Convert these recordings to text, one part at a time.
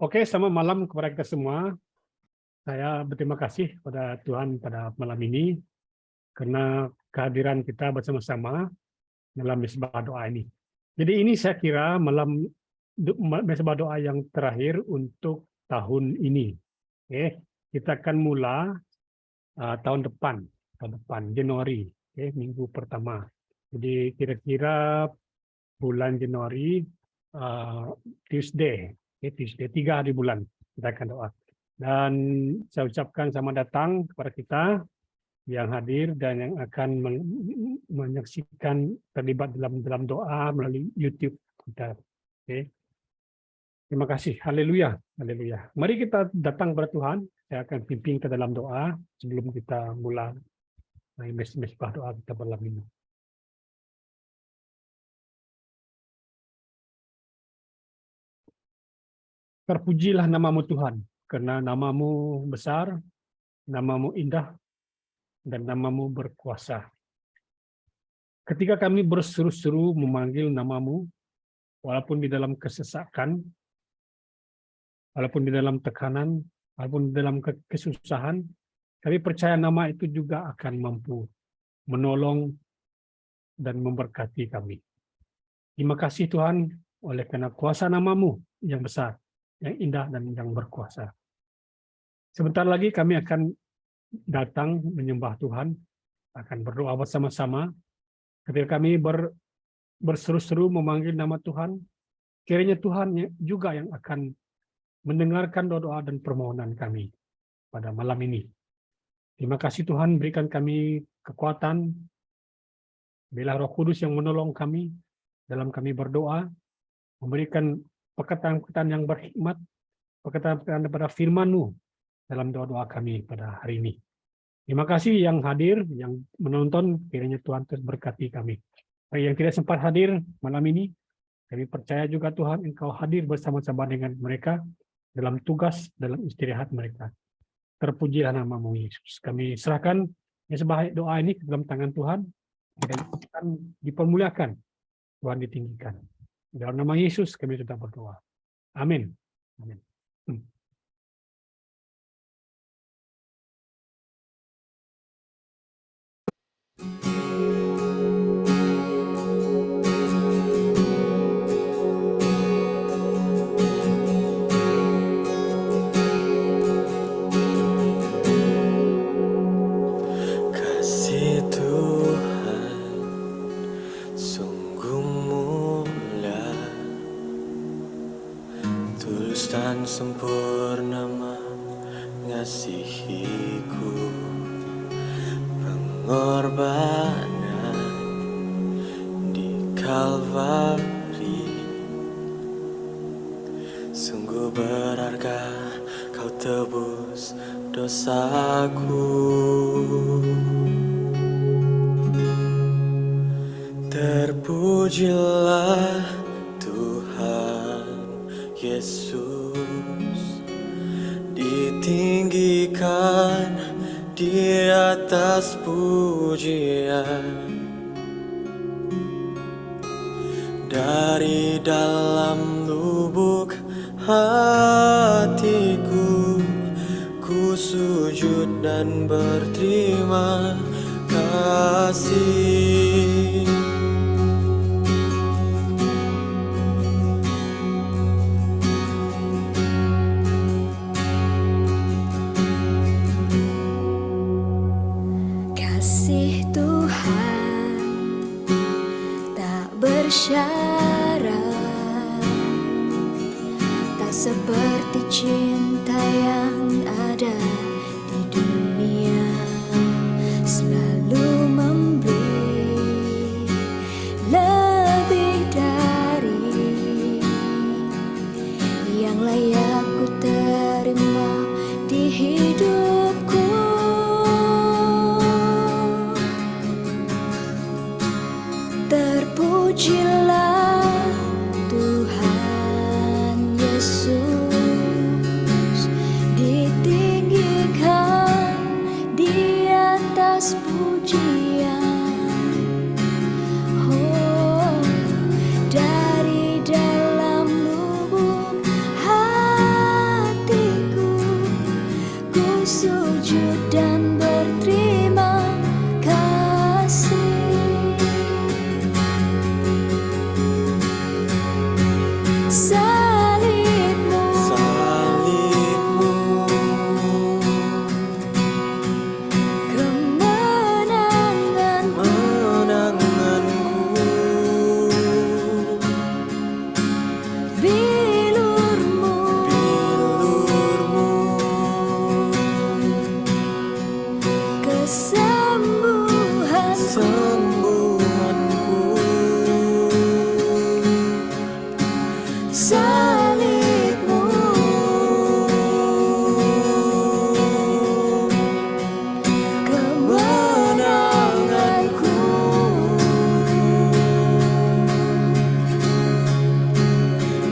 Oke, selamat malam kepada kita semua. Saya berterima kasih pada Tuhan pada malam ini karena kehadiran kita bersama-sama dalam mesbah doa ini. Jadi ini saya kira malam mesbah doa yang terakhir untuk tahun ini. Oke, kita akan mula tahun depan Januari, minggu pertama. Jadi kira-kira bulan Januari Tuesday 3 hari bulan kita akan doa. Dan saya ucapkan selamat datang kepada kita yang hadir dan yang akan menyaksikan terlibat dalam doa melalui YouTube kita. Oke. Terima kasih. Haleluya. Haleluya. Mari kita datang kepada Tuhan. Saya akan pimpin ke dalam doa sebelum kita mulai mesbah doa kita malam ini. Terpujilah namamu Tuhan, karena namamu besar, namamu indah, dan namamu berkuasa. Ketika kami berseru-seru memanggil namamu, walaupun di dalam kesesakan, walaupun di dalam tekanan, walaupun di dalam kesusahan, kami percaya nama itu juga akan mampu menolong dan memberkati kami. Terima kasih Tuhan, oleh karena kuasa namamu yang besar, yang indah, dan yang berkuasa. Sebentar lagi kami akan datang menyembah Tuhan, akan berdoa bersama-sama. Ketika kami berseru-seru memanggil nama Tuhan, kiranya Tuhan juga yang akan mendengarkan doa dan permohonan kami pada malam ini. Terima kasih Tuhan, berikan kami kekuatan, biarlah Roh Kudus yang menolong kami dalam kami berdoa, memberikan perkataan-perkataan yang berhikmat, perkataan-perkataan daripada firman-Mu dalam doa-doa kami pada hari ini. Terima kasih yang hadir, yang menonton, kiranya Tuhan terus berkati kami. Bagi yang tidak sempat hadir malam ini, kami percaya juga Tuhan Engkau hadir bersama-sama dengan mereka dalam tugas, dalam istirahat mereka. Terpujilah nama-Mu Yesus. Kami serahkan mesbah doa ini ke dalam tangan Tuhan, dan Tuhan dipermuliakan, Tuhan ditinggikan. Dalam nama Yesus kami sudah berdoa. Amin. Amin. Kasih Tuhan sungguh mulia, tulus dan sempurna mengasihiku. Pengorbanan di Kalvari sungguh berharga, Kau tebus dosaku. Terpujilah Tuhan Yesus, ditinggikan di atas pujian. Dari dalam lubuk hatiku, ku sujud dan berterima kasih. Kasih Tuhan tak bersyarat, tak seperti cinta yang ada di dunia, selalu memberi lebih dari yang layak ku terima di hidupku. Terpujilah Tuhan Yesus, ditinggikan di atas pujian. Oh, dari dalam lubuk hati kesembuhanku. Salibmu Kemenanganku.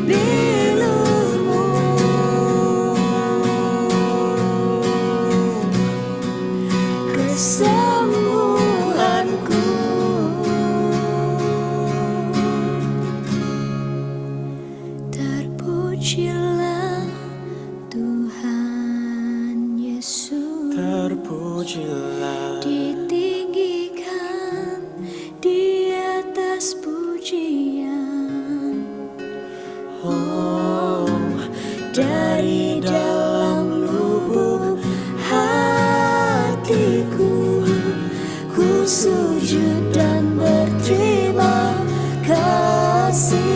Bilurmu kesembuhanku. Terpujilah Tuhan Yesus, Terpujilah ditinggikan di atas pujian. oh, dari dalam lubuk hatiku, ku sujud dan berterima kasih.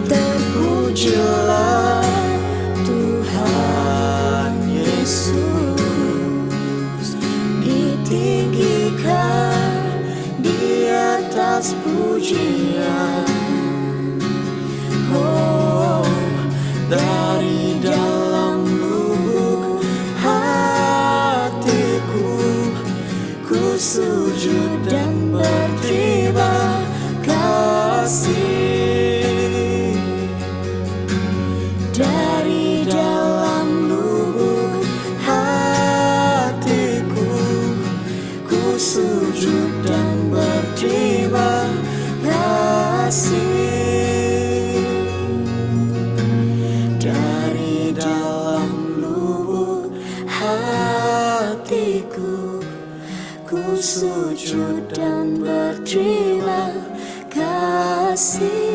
Terpujilah Tuhan Yesus, ditinggikan di atas pujian. Oh, dari dalam lubuk hatiku, ku sujud dan berterima kasih. Dari dalam lubuk hatiku, ku sujud dan berterima kasih. Dari dalam lubuk hatiku, ku sujud dan berterima kasih.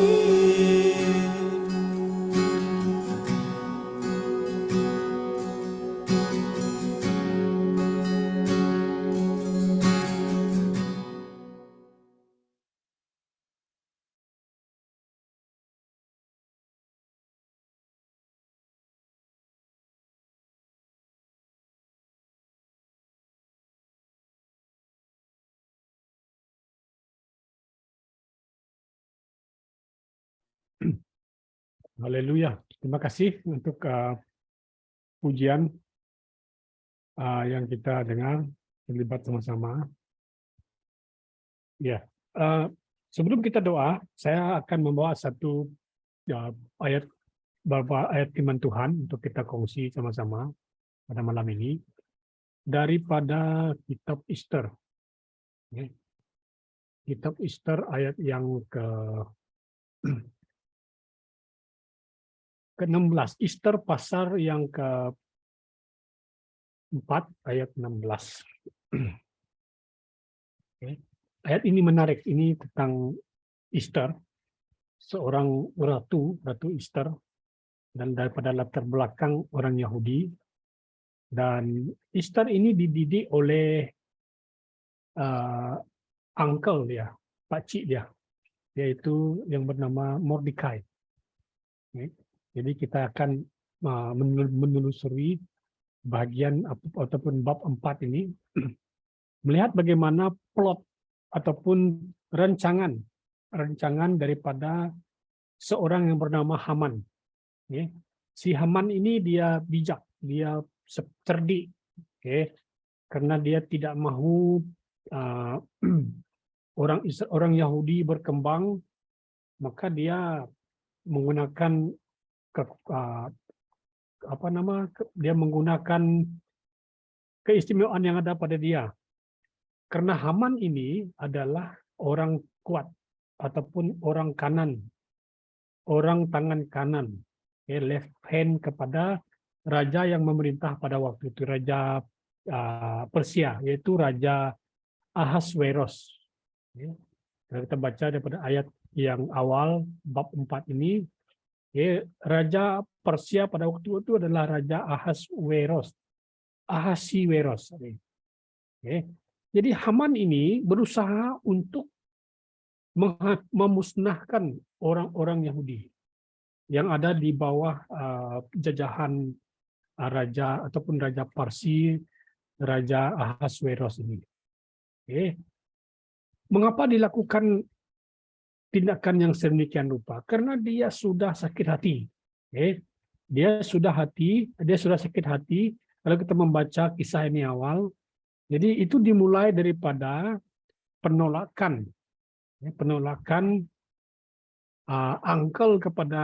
Haleluya. Terima kasih untuk pujian yang kita dengar terlibat sama-sama. Ya, sebelum kita doa, saya akan membawa satu ayat, beberapa ayat firman Tuhan untuk kita kongsi sama-sama pada malam ini daripada kitab Ester. Ya. Kitab Ester ayat yang ke-16. Ester pasal yang ke-4 ayat 16. Oke. Ayat ini menarik. Ini tentang Ester, seorang ratu Ester, dan daripada latar belakang orang Yahudi. Dan Ester ini dididik oleh uncle dia, pakcik dia, yaitu yang bernama Mordekai. Oke. Jadi kita akan menelusuri bagian ataupun bab 4 ini, melihat bagaimana plot ataupun rancangan daripada seorang yang bernama Haman. Okay. Si Haman ini dia bijak, dia cerdik, okay. Karena dia tidak mahu orang Yahudi berkembang, maka dia menggunakan dia menggunakan keistimewaan yang ada pada dia. Karena Haman ini adalah orang kuat ataupun orang kanan, orang tangan kanan, left hand kepada raja yang memerintah pada waktu itu, raja Persia, yaitu Raja Ahasveros. Kita baca daripada ayat yang awal bab 4 ini, Raja Persia pada waktu itu adalah Raja Ahasveros. Jadi Haman ini berusaha untuk memusnahkan orang-orang Yahudi yang ada di bawah jajahan raja ataupun Raja Parsi Raja Ahasveros ini. Oke. Mengapa dilakukan tindakan yang sedemikian rupa? Karena dia sudah sakit hati. Oke. Dia sudah sakit hati. Kalau kita membaca kisah ini awal, jadi itu dimulai daripada penolakan, penolakan uncle kepada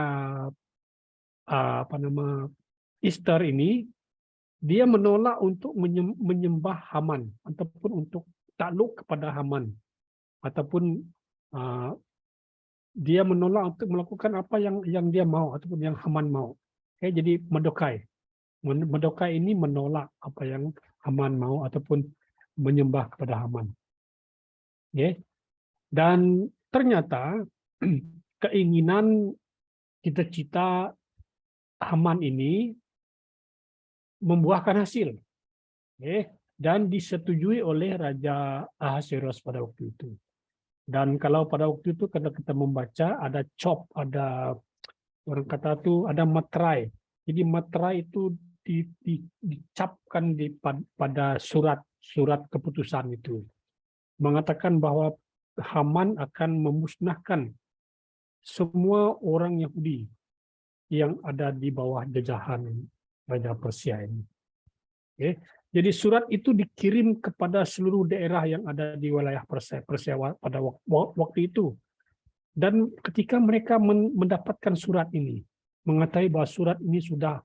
Esther ini. Dia menolak untuk menyembah Haman ataupun untuk takluk kepada Haman, ataupun dia menolak untuk melakukan apa yang dia mau ataupun yang Haman mau. Oke, jadi Mordekai ini menolak apa yang Haman mau ataupun menyembah kepada Haman. Oke. Dan ternyata keinginan cita-cita Haman ini membuahkan hasil, dan disetujui oleh Raja Ahasveros pada waktu itu. Dan kalau pada waktu itu kalau kita membaca ada ada orang kata itu ada materai. Jadi materai itu dicapkan pada surat keputusan itu, mengatakan bahwa Haman akan memusnahkan semua orang Yahudi yang ada di bawah jajahan Raja Persia ini. Oke. Jadi surat itu dikirim kepada seluruh daerah yang ada di wilayah Persia pada waktu itu. Dan ketika mereka mendapatkan surat ini, mengetahui bahwa surat ini sudah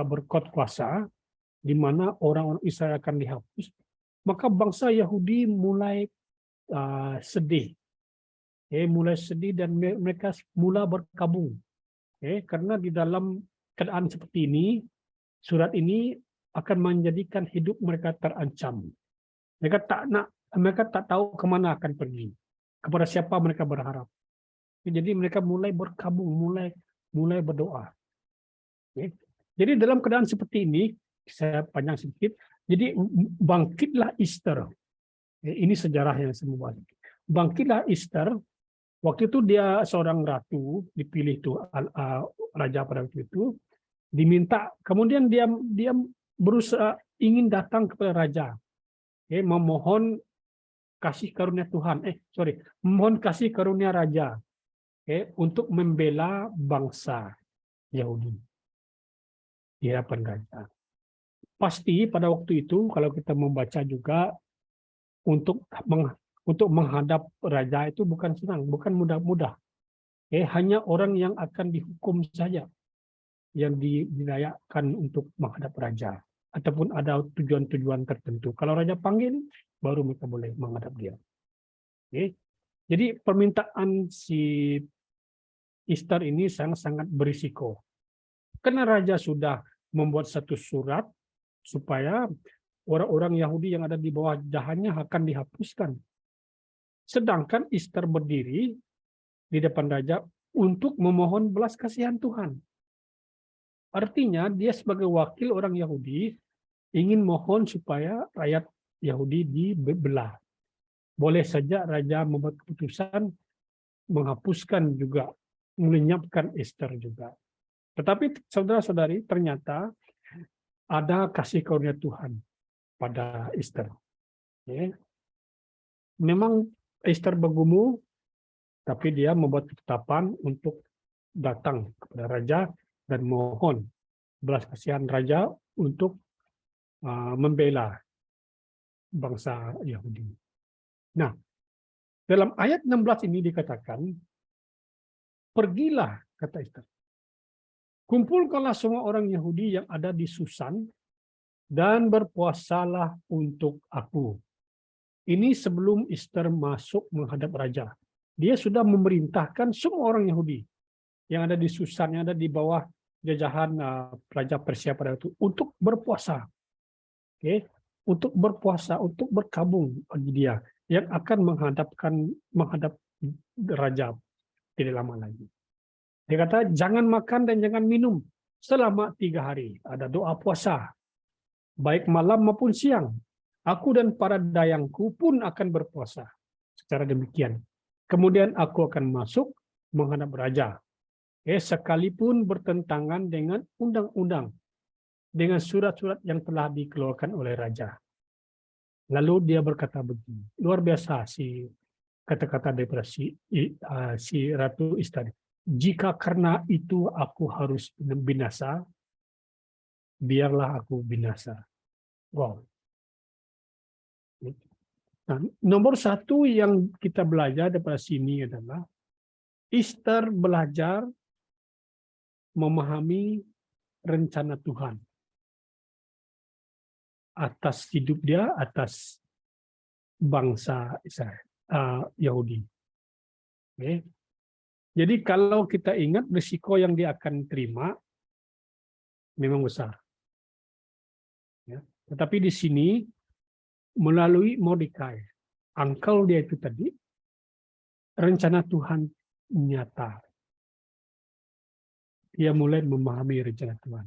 berkuat kuasa, di mana orang-orang Israel akan dihapus, maka bangsa Yahudi mulai sedih. Mulai sedih dan mereka mulai berkabung. Karena di dalam keadaan seperti ini, surat ini akan menjadikan hidup mereka terancam. Mereka tak tahu kemana akan pergi, kepada siapa mereka berharap. Jadi mereka mulai berkabung, mulai berdoa. Jadi dalam keadaan seperti ini, saya panjang sedikit. Jadi bangkitlah Esther. Ini sejarah yang saya membaca. Bangkitlah Esther. Waktu itu dia seorang ratu, dipilih itu raja pada waktu itu. Diminta, kemudian dia berusaha ingin datang kepada raja, memohon kasih karunia Tuhan, memohon kasih karunia raja, untuk membela bangsa Yahudi di hadapan raja. Pasti pada waktu itu kalau kita membaca juga untuk menghadap raja itu bukan senang, bukan mudah-mudah. Hanya orang yang akan dihukum saja yang dilayakkan untuk menghadap raja, ataupun ada tujuan-tujuan tertentu. Kalau raja panggil, baru mereka boleh menghadap dia. Jadi permintaan si Esther ini sangat-sangat berisiko. Karena raja sudah membuat satu surat supaya orang-orang Yahudi yang ada di bawah jahannya akan dihapuskan. Sedangkan Esther berdiri di depan raja untuk memohon belas kasihan Tuhan. Artinya dia sebagai wakil orang Yahudi ingin mohon supaya rakyat Yahudi dibelah. Boleh saja raja membuat keputusan menghapuskan juga, melenyapkan Esther juga. Tetapi saudara-saudari, ternyata ada kasih karunia Tuhan pada Esther. Memang Esther bergumul, tapi dia membuat ketetapan untuk datang kepada raja dan mohon belas kasihan raja untuk membela bangsa Yahudi. Nah, dalam ayat 16 ini dikatakan, pergilah, kata Esther, kumpulkanlah semua orang Yahudi yang ada di Susan dan berpuasalah untuk aku. Ini sebelum Esther masuk menghadap raja. Dia sudah memerintahkan semua orang Yahudi yang ada di Susan, yang ada di bawah jajahan Raja Persia pada itu, untuk berpuasa. Untuk berpuasa, untuk berkabung bagi dia yang akan menghadap raja tidak lama lagi. Dia kata, jangan makan dan jangan minum selama 3 hari. Ada doa puasa, baik malam maupun siang. Aku dan para dayangku pun akan berpuasa. Secara demikian. Kemudian aku akan masuk menghadap raja. Sekalipun bertentangan dengan undang-undang, dengan surat-surat yang telah dikeluarkan oleh raja. Lalu dia berkata begini, luar biasa kata-kata daripada si Ratu Istri. Jika karena itu aku harus binasa, biarlah aku binasa. Wow. Nah, nomor satu yang kita belajar daripada sini adalah Esther belajar memahami rencana Tuhan atas hidup dia, atas bangsa Israel, Yahudi. Okay. Jadi kalau kita ingat risiko yang dia akan terima memang besar. Ya. Tetapi di sini melalui Mordekai, uncle dia itu tadi, rencana Tuhan nyata. Dia mulai memahami rencana Tuhan.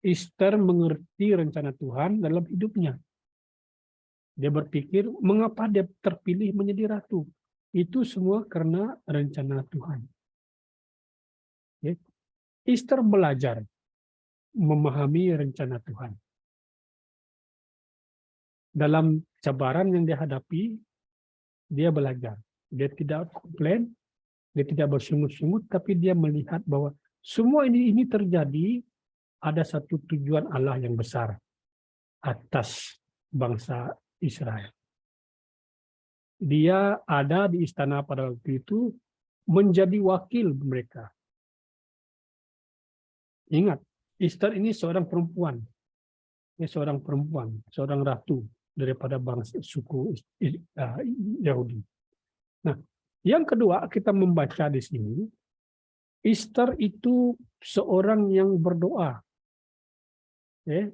Esther mengerti rencana Tuhan dalam hidupnya. Dia berpikir, mengapa dia terpilih menjadi ratu? Itu semua karena rencana Tuhan. Esther belajar memahami rencana Tuhan. Dalam cabaran yang dia hadapi, dia belajar. Dia tidak komplain, dia tidak bersungut-sungut, tapi dia melihat bahwa semua ini terjadi, ada satu tujuan Allah yang besar atas bangsa Israel. Dia ada di istana pada waktu itu menjadi wakil mereka. Ingat, Esther ini seorang perempuan. Ini seorang perempuan, seorang ratu daripada bangsa suku Yahudi. Nah, yang kedua kita membaca di sini, Esther itu seorang yang berdoa.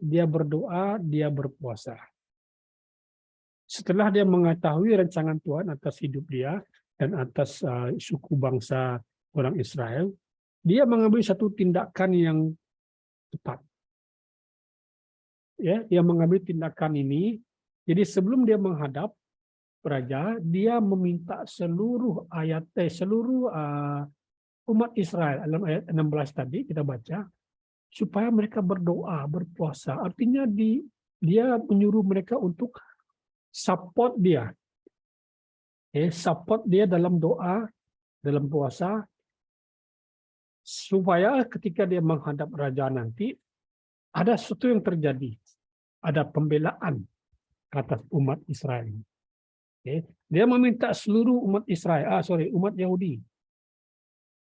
Dia berdoa, dia berpuasa. Setelah dia mengetahui rancangan Tuhan atas hidup dia dan atas suku bangsa orang Israel, dia mengambil satu tindakan yang tepat. Ya, dia mengambil tindakan ini. Jadi sebelum dia menghadap raja, dia meminta seluruh umat Israel dalam ayat 16 tadi kita baca supaya mereka berdoa, berpuasa. Artinya dia menyuruh mereka untuk support dia. Support dia dalam doa, dalam puasa, supaya ketika dia menghadap raja nanti ada sesuatu yang terjadi, ada pembelaan atas umat Israel. Dia meminta seluruh umat umat Yahudi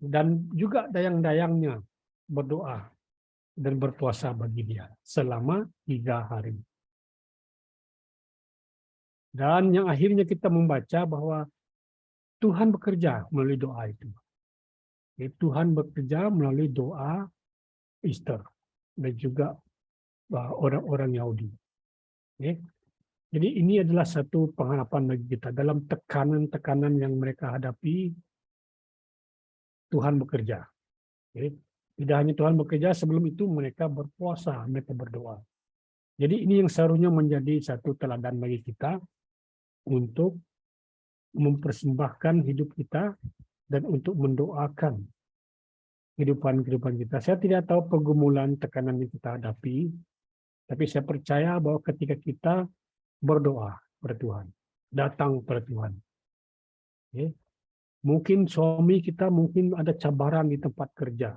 dan juga dayang-dayangnya berdoa dan berpuasa bagi dia selama 3 hari. Dan yang akhirnya kita membaca bahwa Tuhan bekerja melalui doa itu. Tuhan bekerja melalui doa Esther dan juga orang-orang Yahudi. Jadi ini adalah satu pengharapan bagi kita. Dalam tekanan-tekanan yang mereka hadapi, Tuhan bekerja. Tidak hanya Tuhan bekerja, sebelum itu mereka berpuasa, mereka berdoa. Jadi ini yang seharusnya menjadi satu teladan bagi kita untuk mempersembahkan hidup kita dan untuk mendoakan kehidupan kita. Saya tidak tahu pergumulan tekanan yang kita hadapi, tapi saya percaya bahwa ketika kita berdoa pada Tuhan, datang pada Tuhan. Mungkin suami kita mungkin ada cabaran di tempat kerja,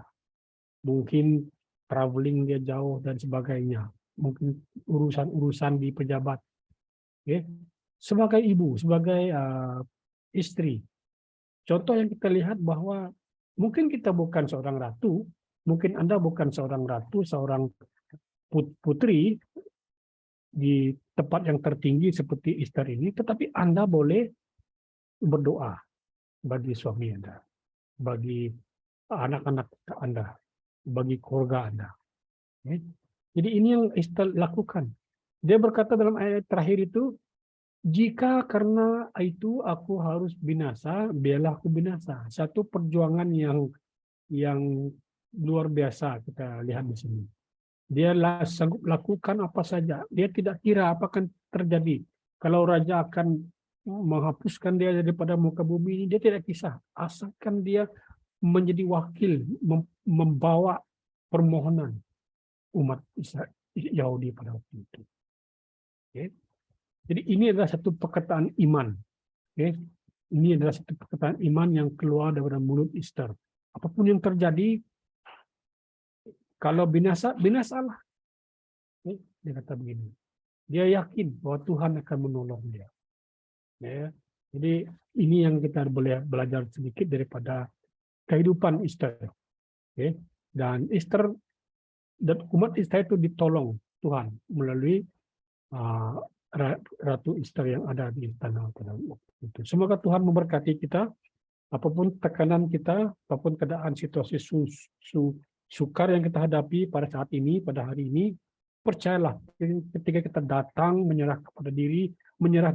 mungkin traveling dia jauh dan sebagainya, mungkin urusan-urusan di pejabat. Sebagai ibu, sebagai istri, contoh yang kita lihat bahwa mungkin kita bukan seorang ratu, mungkin Anda bukan seorang ratu, seorang putri di tempat yang tertinggi seperti Esther ini, tetapi Anda boleh berdoa bagi suami Anda, bagi anak-anak Anda, bagi keluarga Anda. Jadi ini yang Esther lakukan. Dia berkata dalam ayat terakhir itu, jika karena itu aku harus binasa, biarlah aku binasa. Satu perjuangan yang luar biasa kita lihat di sini. Dia sanggup lakukan apa saja. Dia tidak kira apa akan terjadi. Kalau raja akan menghapuskan dia daripada muka bumi ini, dia tidak kisah. Asalkan dia menjadi wakil, membawa permohonan umat Yahudi pada waktu itu. Jadi ini adalah satu perkataan iman. Okay? Ini adalah satu perkataan iman yang keluar dari mulut Esther. Apapun yang terjadi, kalau binasa, binasalah. Okay? Dia kata begini. Dia yakin bahwa Tuhan akan menolong dia. Ya. Jadi ini yang kita boleh belajar sedikit daripada kehidupan Esther. Okay? Dan Esther dan umat Israel itu ditolong Tuhan melalui Ratu Esther yang ada di tanah itu. Semoga Tuhan memberkati kita, apapun tekanan kita, apapun keadaan situasi sukar yang kita hadapi pada saat ini, pada hari ini, percayalah ketika kita datang menyerah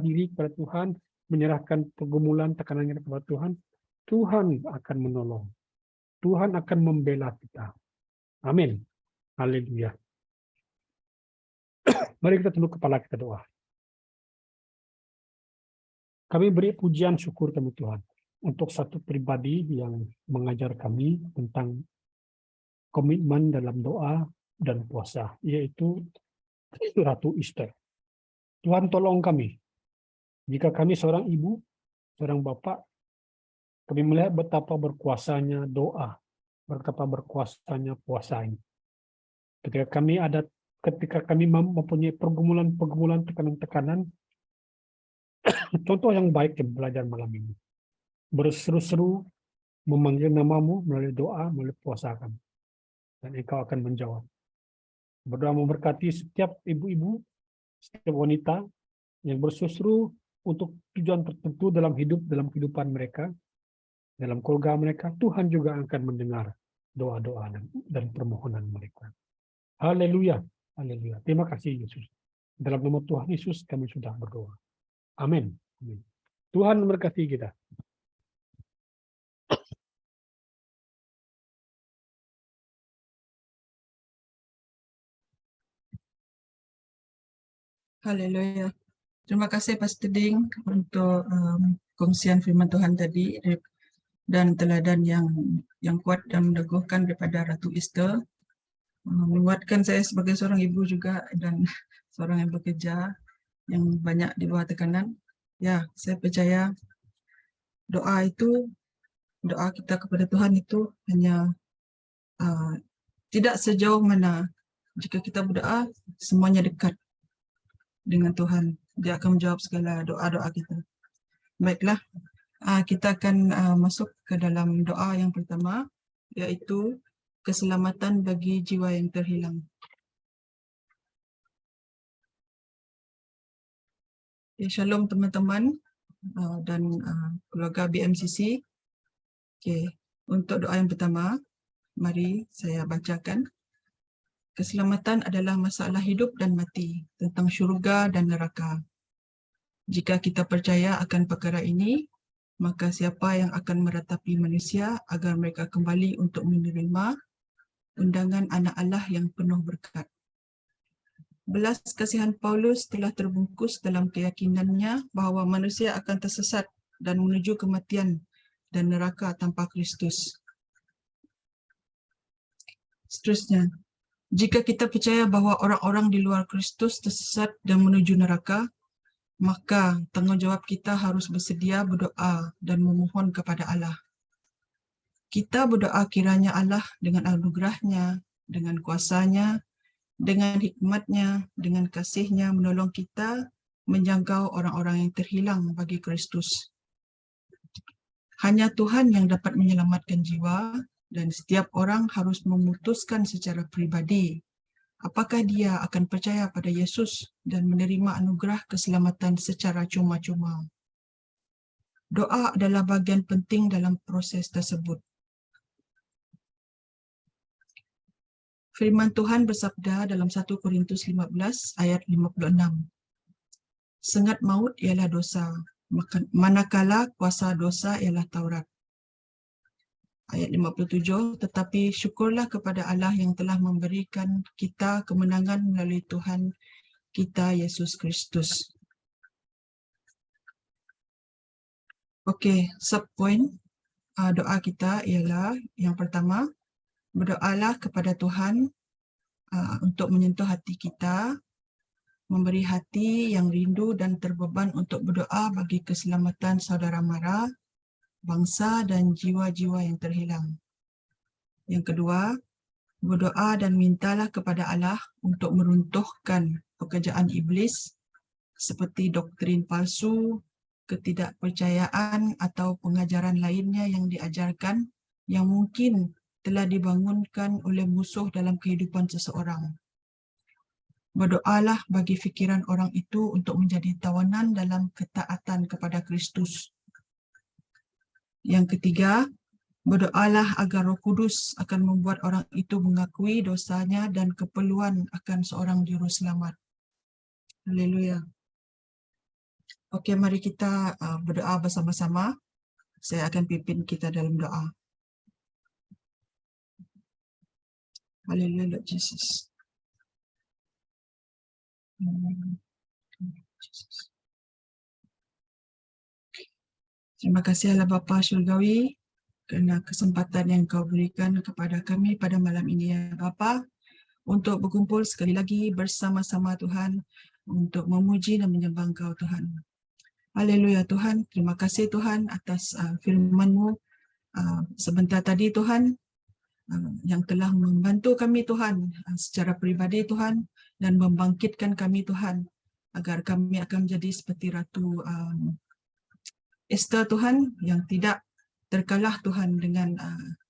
diri kepada Tuhan, menyerahkan pergumulan tekanannya kepada Tuhan, Tuhan akan menolong. Tuhan akan membela kita. Amin. Haleluya. Mari kita tunduk kepala kita doa. Kami beri pujian syukur kami Tuhan untuk satu pribadi yang mengajar kami tentang komitmen dalam doa dan puasa, yaitu Ratu Esther. Tuhan tolong kami. Jika kami seorang ibu, seorang bapak, kami melihat betapa berkuasanya doa, betapa berkuasanya puasa ini. Ketika kami mempunyai pergumulan, tekanan-tekanan, contoh yang baik yang belajar malam ini. Berseru-seru memanggil namamu melalui doa, melalui puasa kami. Dan engkau akan menjawab. Berdoa memberkati setiap ibu-ibu, setiap wanita yang berseru untuk tujuan tertentu dalam kehidupan mereka, dalam keluarga mereka. Tuhan juga akan mendengar doa-doa dan permohonan mereka. Haleluya. Haleluya. Terima kasih Yesus. Dalam nama Tuhan Yesus kami sudah berdoa. Amin. Amin. Tuhan memberkati kita. Haleluya. Terima kasih Pastor Ding untuk kongsian firman Tuhan tadi dan teladan yang kuat dan meneguhkan daripada Ratu Esther. Menguatkan saya sebagai seorang ibu juga dan seorang yang bekerja yang banyak di bawah tekanan. Ya, saya percaya doa kita kepada Tuhan itu hanya tidak sejauh mana jika kita berdoa semuanya dekat dengan Tuhan. Dia akan menjawab segala doa-doa kita. Baiklah, kita akan masuk ke dalam doa yang pertama, yaitu keselamatan bagi jiwa yang terhilang. Ya, shalom teman-teman dan keluarga BMCC. Okay. Untuk doa yang pertama, mari saya bacakan. Keselamatan adalah masalah hidup dan mati, tentang syurga dan neraka. Jika kita percaya akan perkara ini, maka siapa yang akan meratapi manusia agar mereka kembali untuk menerima undangan anak Allah yang penuh berkat. Belas kasihan Paulus telah terbungkus dalam keyakinannya bahawa manusia akan tersesat dan menuju kematian dan neraka tanpa Kristus. Seterusnya, jika kita percaya bahawa orang-orang di luar Kristus tersesat dan menuju neraka, maka tanggungjawab kita harus bersedia berdoa dan memohon kepada Allah. Kita berdoa kiranya Allah dengan anugerahnya, dengan kuasanya, dengan hikmatnya, dengan kasihnya menolong kita menjangkau orang-orang yang terhilang bagi Kristus. Hanya Tuhan yang dapat menyelamatkan jiwa dan setiap orang harus memutuskan secara pribadi apakah dia akan percaya pada Yesus dan menerima anugerah keselamatan secara cuma-cuma. Doa adalah bagian penting dalam proses tersebut. Firman Tuhan bersabda dalam 1 Korintus 15 ayat 56. Sengat maut ialah dosa, manakala kuasa dosa ialah Taurat. Ayat 57, tetapi syukurlah kepada Allah yang telah memberikan kita kemenangan melalui Tuhan kita Yesus Kristus. Okey, subpoint doa kita ialah yang pertama, berdoalah kepada Tuhan untuk menyentuh hati kita memberi hati yang rindu dan terbeban untuk berdoa bagi keselamatan saudara mara, bangsa dan jiwa-jiwa yang terhilang. Yang kedua, berdoa dan mintalah kepada Allah untuk meruntuhkan pekerjaan iblis seperti doktrin palsu, ketidakpercayaan atau pengajaran lainnya yang diajarkan yang mungkin telah dibangunkan oleh musuh dalam kehidupan seseorang. Berdoalah bagi fikiran orang itu untuk menjadi tawanan dalam ketaatan kepada Kristus. Yang ketiga, berdoalah agar Roh Kudus akan membuat orang itu mengakui dosanya dan keperluan akan seorang juru selamat. Haleluya. Okey, mari kita berdoa bersama-sama. Saya akan pimpin kita dalam doa. Haleluya, Lord Jesus. Terima kasih Allah Bapa Syurgawi kerana kesempatan yang Kau berikan kepada kami pada malam ini ya Bapa, untuk berkumpul sekali lagi bersama-sama Tuhan untuk memuji dan menyembah Engkau Tuhan. Haleluya Tuhan, terima kasih Tuhan atas firman-Mu sebentar tadi Tuhan, yang telah membantu kami Tuhan secara peribadi Tuhan dan membangkitkan kami Tuhan agar kami akan menjadi seperti Ratu Esther Tuhan yang tidak terkalah Tuhan dengan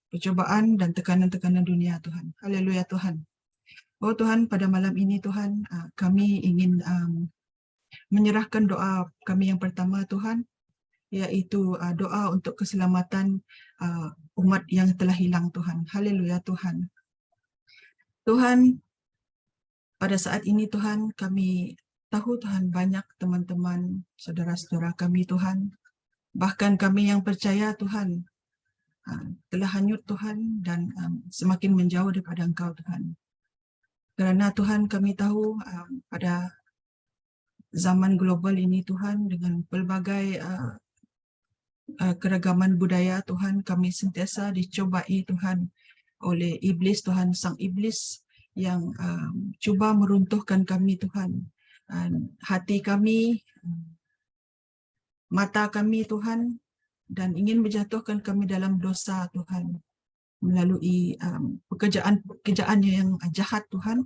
percubaan dan tekanan-tekanan dunia Tuhan. Haleluya Tuhan. Oh Tuhan, pada malam ini Tuhan, kami ingin menyerahkan doa kami yang pertama Tuhan, iaitu doa untuk keselamatan umat yang telah hilang Tuhan. Haleluya Tuhan. Tuhan, pada saat ini Tuhan, kami tahu Tuhan banyak teman-teman, saudara-saudara kami Tuhan, bahkan kami yang percaya Tuhan telah hanyut Tuhan dan semakin menjauh daripada Engkau Tuhan. Kerana Tuhan kami tahu pada zaman global ini Tuhan dengan pelbagai keragaman budaya Tuhan, kami sentiasa dicobai Tuhan oleh iblis Tuhan, sang iblis yang cuba meruntuhkan kami Tuhan, hati kami, mata kami Tuhan, dan ingin menjatuhkan kami dalam dosa Tuhan melalui pekerjaan yang jahat Tuhan,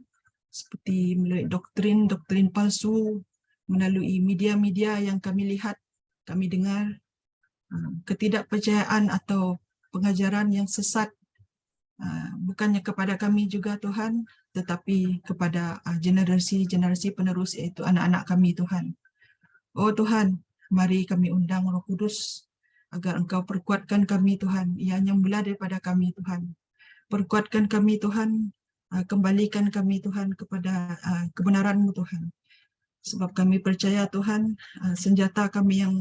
seperti melalui doktrin palsu, melalui media-media yang kami lihat, kami dengar, ketidakpercayaan atau pengajaran yang sesat, bukannya kepada kami juga Tuhan, tetapi kepada generasi-generasi penerus, iaitu anak-anak kami Tuhan. Oh Tuhan, mari kami undang Roh Kudus agar Engkau perkuatkan kami Tuhan, ianya mula daripada kami Tuhan. Perkuatkan kami Tuhan, kembalikan kami Tuhan kepada kebenaran-Mu Tuhan. Sebab kami percaya Tuhan, senjata kami yang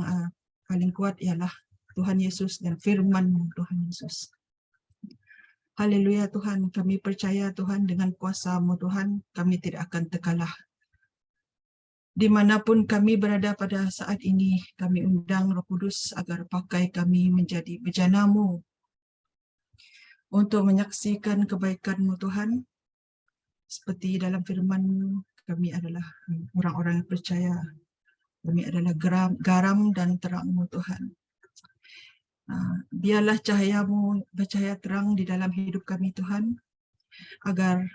paling kuat ialah Tuhan Yesus dan firman-Mu Tuhan Yesus. Haleluya Tuhan, kami percaya Tuhan dengan kuasa-Mu Tuhan, kami tidak akan terkalah. Dimanapun kami berada pada saat ini, kami undang Roh Kudus agar pakai kami menjadi bejana-Mu untuk menyaksikan kebaikan-Mu Tuhan. Seperti dalam firman-Mu, kami adalah orang-orang yang percaya. Kami adalah garam dan terang-Mu Tuhan. Biarlah cahaya-Mu bercahaya terang di dalam hidup kami Tuhan, agar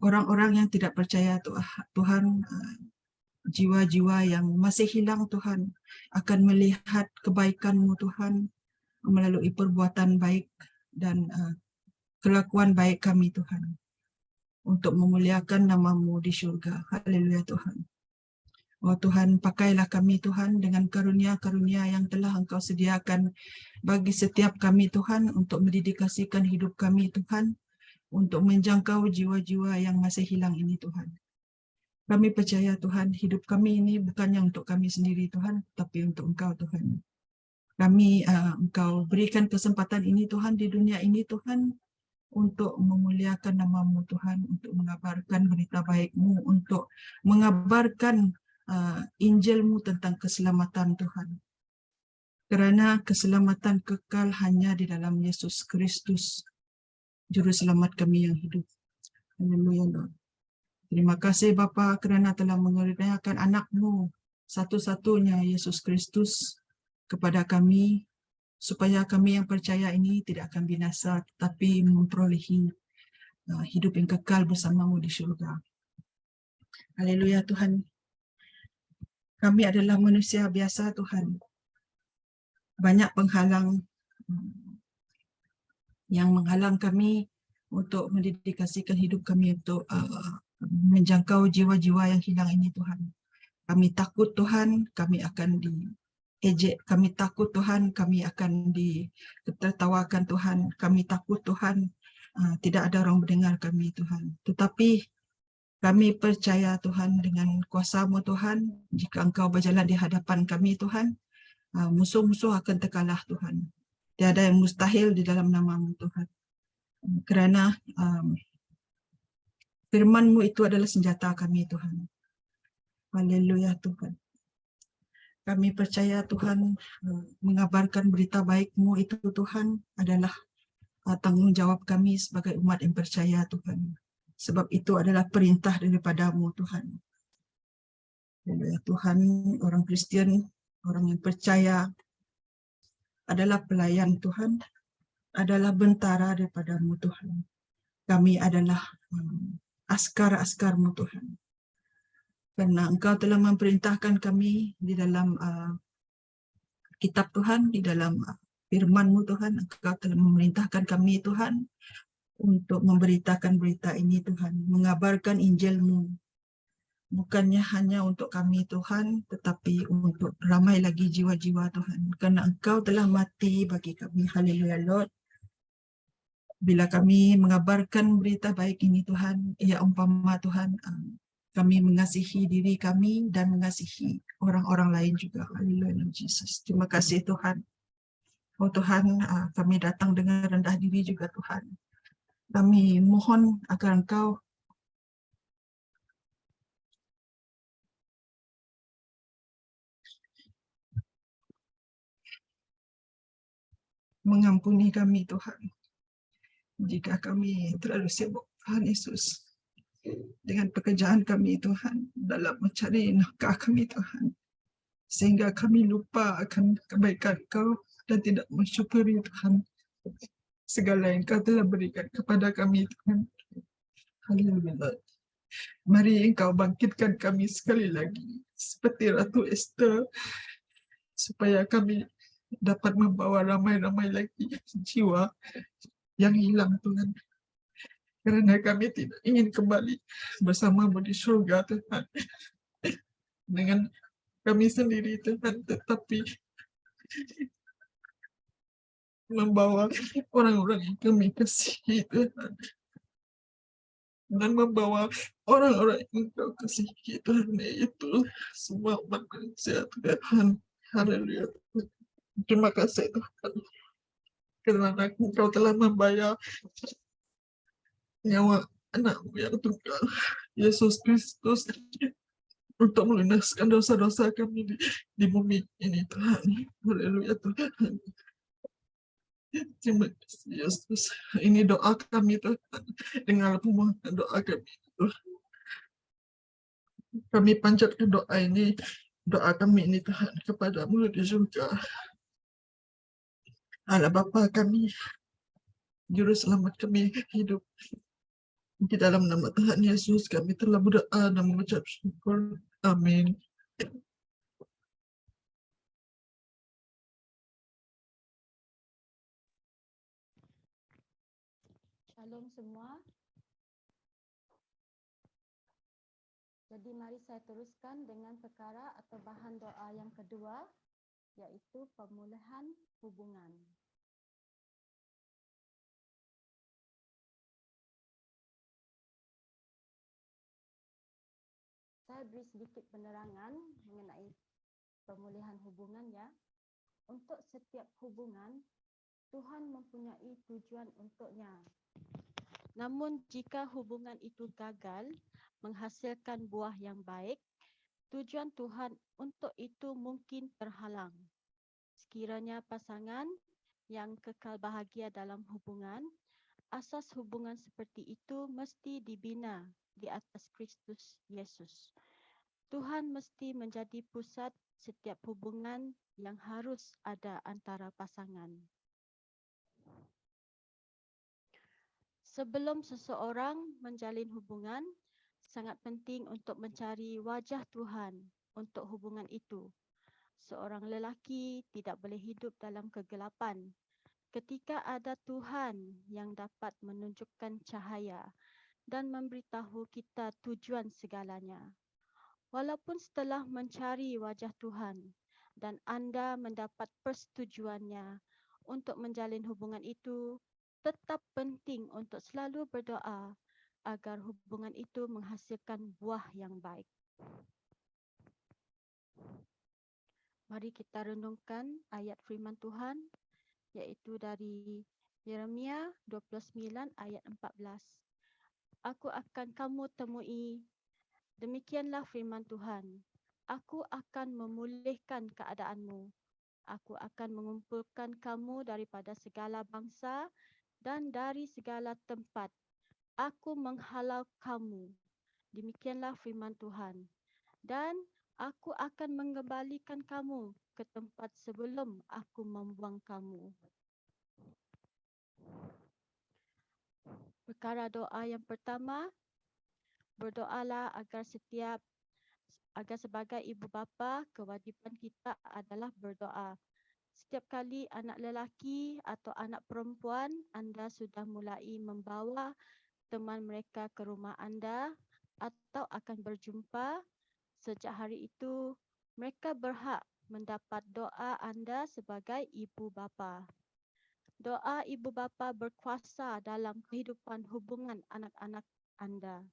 orang-orang yang tidak percaya Tuhan, jiwa-jiwa yang masih hilang Tuhan, akan melihat kebaikan-Mu Tuhan melalui perbuatan baik dan kelakuan baik kami Tuhan, untuk memuliakan nama-Mu di syurga. Haleluya Tuhan. Oh Tuhan, pakailah kami Tuhan dengan karunia-karunia yang telah Engkau sediakan bagi setiap kami Tuhan, untuk mendedikasikan hidup kami Tuhan, untuk menjangkau jiwa-jiwa yang masih hilang ini Tuhan. Kami percaya Tuhan, hidup kami ini bukannya untuk kami sendiri Tuhan, tapi untuk Engkau Tuhan. Kami Engkau berikan kesempatan ini Tuhan di dunia ini Tuhan, untuk memuliakan nama-Mu Tuhan, untuk mengabarkan berita baik-Mu, untuk mengabarkan Injil-Mu tentang keselamatan Tuhan. Kerana keselamatan kekal hanya di dalam Yesus Kristus, Juru Selamat kami yang hidup. Haleluya Lord. Terima kasih Bapa kerana telah mengaruniakan anak-Mu satu-satunya Yesus Kristus kepada kami, supaya kami yang percaya ini tidak akan binasa tetapi memperolehi hidup yang kekal bersama-Mu di syurga. Haleluya Tuhan. Kami adalah manusia biasa Tuhan. Banyak penghalang yang menghalang kami untuk mendedikasikan hidup kami untuk menjangkau jiwa-jiwa yang hilang ini Tuhan. Kami takut Tuhan, kami akan diejek. Kami takut Tuhan, kami akan ditertawakan Tuhan. Kami takut Tuhan, tidak ada orang mendengar kami Tuhan. Tetapi kami percaya Tuhan dengan kuasa-Mu Tuhan, jika Engkau berjalan di hadapan kami Tuhan, musuh-musuh akan terkalah Tuhan. Tiada yang mustahil di dalam nama-Mu Tuhan. Kerana firman-Mu itu adalah senjata kami Tuhan. Haleluya Tuhan. Kami percaya Tuhan, mengabarkan berita baik-Mu itu Tuhan adalah tanggungjawab kami sebagai umat yang percaya Tuhan. Sebab itu adalah perintah daripada-Mu Tuhan. Haleluya Tuhan, orang Kristian, orang yang percaya adalah pelayan Tuhan, adalah bentara daripada-Mu Tuhan. Kami adalah askar-askar-Mu Tuhan. Karena Engkau telah memerintahkan kami di dalam kitab Tuhan, di dalam firman-Mu Tuhan, Engkau telah memerintahkan kami Tuhan untuk memberitakan berita ini Tuhan, mengabarkan Injil-Mu. Bukannya hanya untuk kami Tuhan, tetapi untuk ramai lagi jiwa-jiwa Tuhan. Karena Engkau telah mati bagi kami. Haleluya Lord. Bila kami mengabarkan berita baik ini Tuhan, ia umpama Tuhan, kami mengasihi diri kami dan mengasihi orang-orang lain juga. Haleluya Yesus. Terima kasih Tuhan. Oh Tuhan, kami datang dengan rendah diri juga Tuhan. Kami mohon agar Engkau mengampuni kami Tuhan. Jika kami terlalu sibuk Tuhan Yesus dengan pekerjaan kami Tuhan, dalam mencari nafkah kami Tuhan, sehingga kami lupa akan kebaikan Kau dan tidak mensyukuri Tuhan segala yang Kau telah berikan kepada kami Tuhan. Haleluya. Mari Engkau bangkitkan kami sekali lagi seperti Ratu Esther, supaya kami dapat membawa ramai-ramai lagi jiwa yang hilang Tuhan. Kerana kami tidak ingin kembali bersama-Mu di syurga Tuhan dengan kami sendiri Tuhan, tetapi membawa orang-orang yang kami kasihi Tuhan, dan membawa orang-orang yang Kau kasihi Tuhan, yaitu semua umat manusia Tuhan. Haleluya. Terima kasih Tuhan, kerana Engkau telah membayar nyawa anak-Mu yang tunggal, Yesus Kristus, untuk melunaskan dosa-dosa kami di bumi ini Tuhan. Haleluya Tuhan. Terima kasih Yesus. Ini doa kami Tuhan. Dengar permohonan doa kami Tuhan. Kami panjatkan doa ini, doa kami ini Tuhan, kepada-Mu di surga. Allah Bapa kami, Juru Selamat kami hidup. Di dalam nama Tuhan Yesus kami telah berdoa dan mengucap syukur. Amin. Shalom semua. Jadi mari saya teruskan dengan perkara atau bahan doa yang kedua, iaitu pemulihan hubungan. Saya beri sedikit penerangan mengenai pemulihan hubungan ya. Untuk setiap hubungan, Tuhan mempunyai tujuan untuknya. Namun jika hubungan itu gagal menghasilkan buah yang baik, tujuan Tuhan untuk itu mungkin terhalang. Sekiranya pasangan yang kekal bahagia dalam hubungan, asas hubungan seperti itu mesti dibina di atas Kristus Yesus. Tuhan mesti menjadi pusat setiap hubungan yang harus ada antara pasangan. Sebelum seseorang menjalin hubungan, sangat penting untuk mencari wajah Tuhan untuk hubungan itu. Seorang lelaki tidak boleh hidup dalam kegelapan. Ketika ada Tuhan yang dapat menunjukkan cahaya dan memberitahu kita tujuan segalanya. Walaupun setelah mencari wajah Tuhan dan anda mendapat persetujuannya untuk menjalin hubungan itu, tetap penting untuk selalu berdoa agar hubungan itu menghasilkan buah yang baik. Mari kita renungkan ayat firman Tuhan, iaitu dari Yeremia 29 ayat 14. Aku akan kamu temui, demikianlah firman Tuhan. Aku akan memulihkan keadaanmu. Aku akan mengumpulkan kamu daripada segala bangsa dan dari segala tempat. Aku menghalau kamu. Demikianlah firman Tuhan. Dan aku akan mengembalikan kamu ke tempat sebelum aku membuang kamu. Perkara doa yang pertama, berdoalah agar sebagai ibu bapa, kewajipan kita adalah berdoa. Setiap kali anak lelaki atau anak perempuan anda sudah mulai membawa teman mereka ke rumah anda atau akan berjumpa, sejak hari itu mereka berhak mendapat doa anda sebagai ibu bapa. Doa ibu bapa berkuasa dalam kehidupan hubungan anak-anak anda.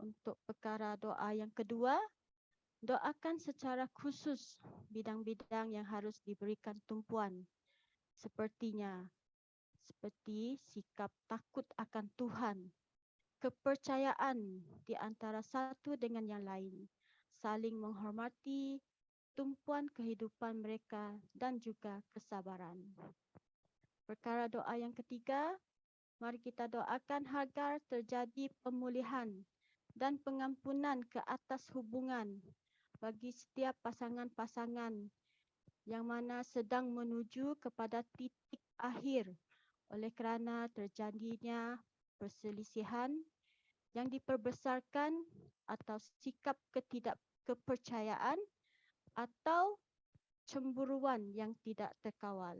Untuk perkara doa yang kedua, doakan secara khusus bidang-bidang yang harus diberikan tumpuan. Seperti sikap takut akan Tuhan, kepercayaan di antara satu dengan yang lain, saling menghormati, tumpuan kehidupan mereka dan juga kesabaran. Perkara doa yang ketiga, mari kita doakan agar terjadi pemulihan dan pengampunan ke atas hubungan bagi setiap pasangan-pasangan yang mana sedang menuju kepada titik akhir oleh kerana terjadinya perselisihan yang diperbesarkan atau sikap ketidakkepercayaan atau cemburuan yang tidak terkawal.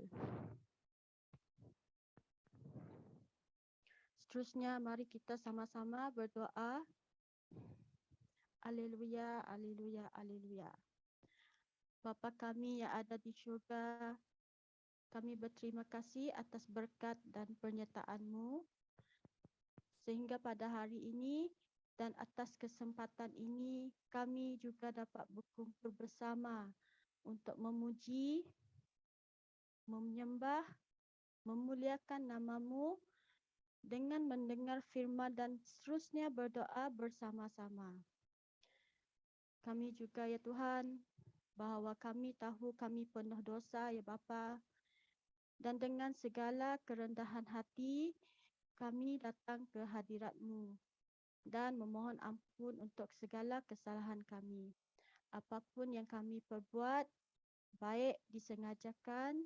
Seterusnya, mari kita sama-sama berdoa. Haleluya, haleluya, haleluya. Bapa kami yang ada di syurga, kami berterima kasih atas berkat dan penyertaan-Mu sehingga pada hari ini dan atas kesempatan ini kami juga dapat berkumpul bersama untuk memuji, menyembah, memuliakan nama-Mu dengan mendengar firman dan seterusnya berdoa bersama-sama. Kami juga ya Tuhan, bahawa kami tahu kami penuh dosa ya Bapa, dan dengan segala kerendahan hati kami datang ke hadirat-Mu dan memohon ampun untuk segala kesalahan kami. Apapun yang kami perbuat, baik disengajakan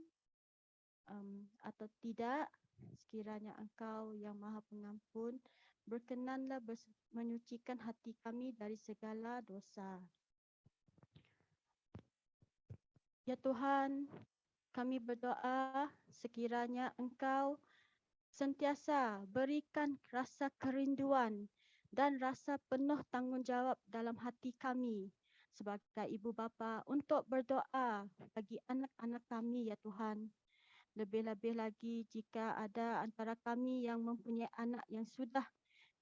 atau tidak, sekiranya Engkau yang Maha Pengampun berkenanlah menyucikan hati kami dari segala dosa. Ya Tuhan, kami berdoa sekiranya Engkau sentiasa berikan rasa kerinduan dan rasa penuh tanggungjawab dalam hati kami sebagai ibu bapa untuk berdoa bagi anak-anak kami ya Tuhan. Lebih-lebih lagi jika ada antara kami yang mempunyai anak yang sudah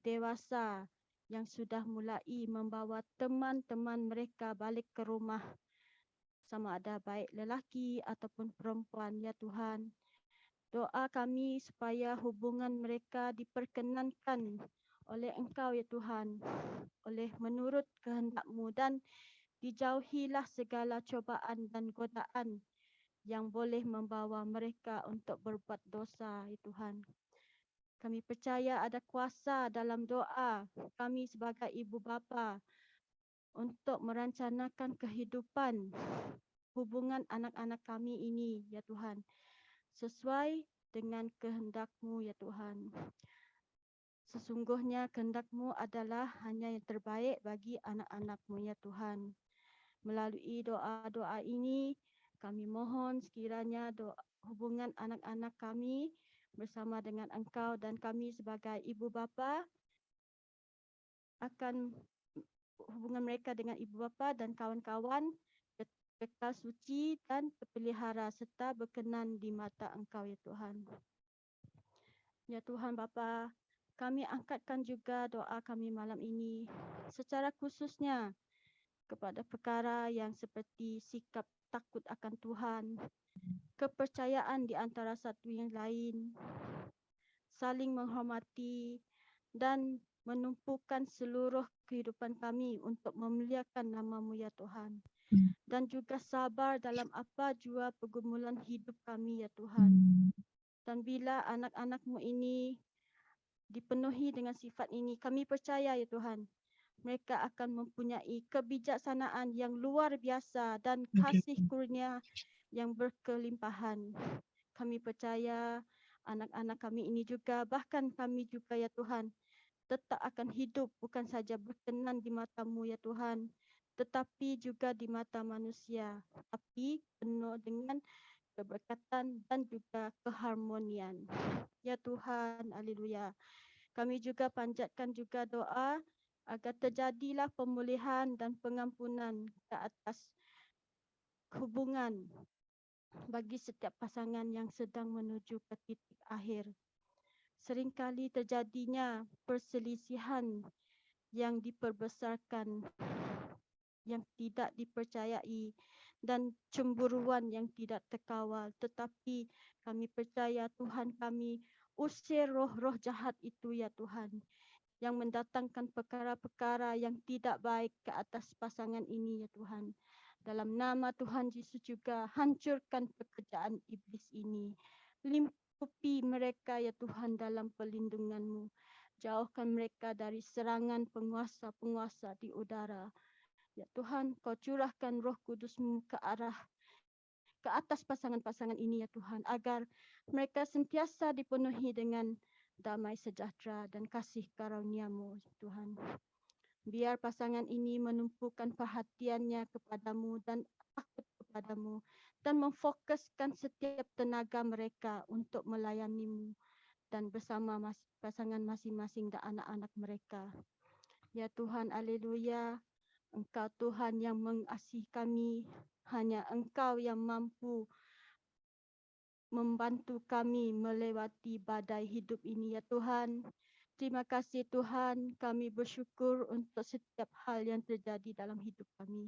dewasa, yang sudah mulai membawa teman-teman mereka balik ke rumah, sama ada baik lelaki ataupun perempuan ya Tuhan. Doa kami supaya hubungan mereka diperkenankan oleh Engkau ya Tuhan, oleh menurut kehendak-Mu, dan dijauhilah segala cobaan dan godaan yang boleh membawa mereka untuk berbuat dosa ya Tuhan. Kami percaya ada kuasa dalam doa kami sebagai ibu bapa untuk merancangkan kehidupan hubungan anak-anak kami ini, ya Tuhan, sesuai dengan kehendak-Mu, ya Tuhan. Sesungguhnya kehendak-Mu adalah hanya yang terbaik bagi anak-anak-Mu, ya Tuhan. Melalui doa-doa ini, kami mohon sekiranya hubungan anak-anak kami bersama dengan Engkau dan kami sebagai ibu bapa akan hubungan mereka dengan ibu bapa dan kawan-kawan kekal suci dan terpelihara serta berkenan di mata Engkau, ya Tuhan. Ya Tuhan Bapa, kami angkatkan juga doa kami malam ini secara khususnya kepada perkara yang seperti sikap takut akan Tuhan, kepercayaan di antara satu yang lain, saling menghormati dan menumpukan seluruh kehidupan kami untuk memuliakan nama-Mu, ya Tuhan. Dan juga sabar dalam apa jua pergumulan hidup kami, ya Tuhan. Dan bila anak-anak-Mu ini dipenuhi dengan sifat ini, kami percaya, ya Tuhan, mereka akan mempunyai kebijaksanaan yang luar biasa dan kasih kurnia yang berkelimpahan. Kami percaya anak-anak kami ini juga, bahkan kami juga, ya Tuhan, tetap akan hidup bukan saja berkenan di mata-Mu, ya Tuhan, tetapi juga di mata manusia, tapi penuh dengan keberkatan dan juga keharmonian. Ya Tuhan, haleluya. Kami juga panjatkan juga doa agar terjadilah pemulihan dan pengampunan ke atas hubungan bagi setiap pasangan yang sedang menuju ke titik akhir. Seringkali terjadinya perselisihan yang diperbesarkan, yang tidak dipercayai dan cemburuan yang tidak terkawal. Tetapi kami percaya Tuhan kami usir roh-roh jahat itu, ya Tuhan, yang mendatangkan perkara-perkara yang tidak baik ke atas pasangan ini, ya Tuhan. Dalam nama Tuhan Yesus juga hancurkan pekerjaan iblis ini. Lingkupi mereka, ya Tuhan, dalam perlindungan-Mu. Jauhkan mereka dari serangan penguasa-penguasa di udara. Ya Tuhan, Kau curahkan Roh Kudus-Mu ke atas pasangan-pasangan ini, ya Tuhan, agar mereka sentiasa dipenuhi dengan damai sejahtera dan kasih karunia-Mu, Tuhan. Biar pasangan ini menumpukan perhatiannya kepadamu dan takut kepadamu dan memfokuskan setiap tenaga mereka untuk melayani-Mu dan bersama pasangan masing-masing dan anak-anak mereka. Ya Tuhan, haleluya. Engkau Tuhan yang mengasihi kami, hanya Engkau yang mampu membantu kami melewati badai hidup ini, ya Tuhan. Terima kasih Tuhan, kami bersyukur untuk setiap hal yang terjadi dalam hidup kami.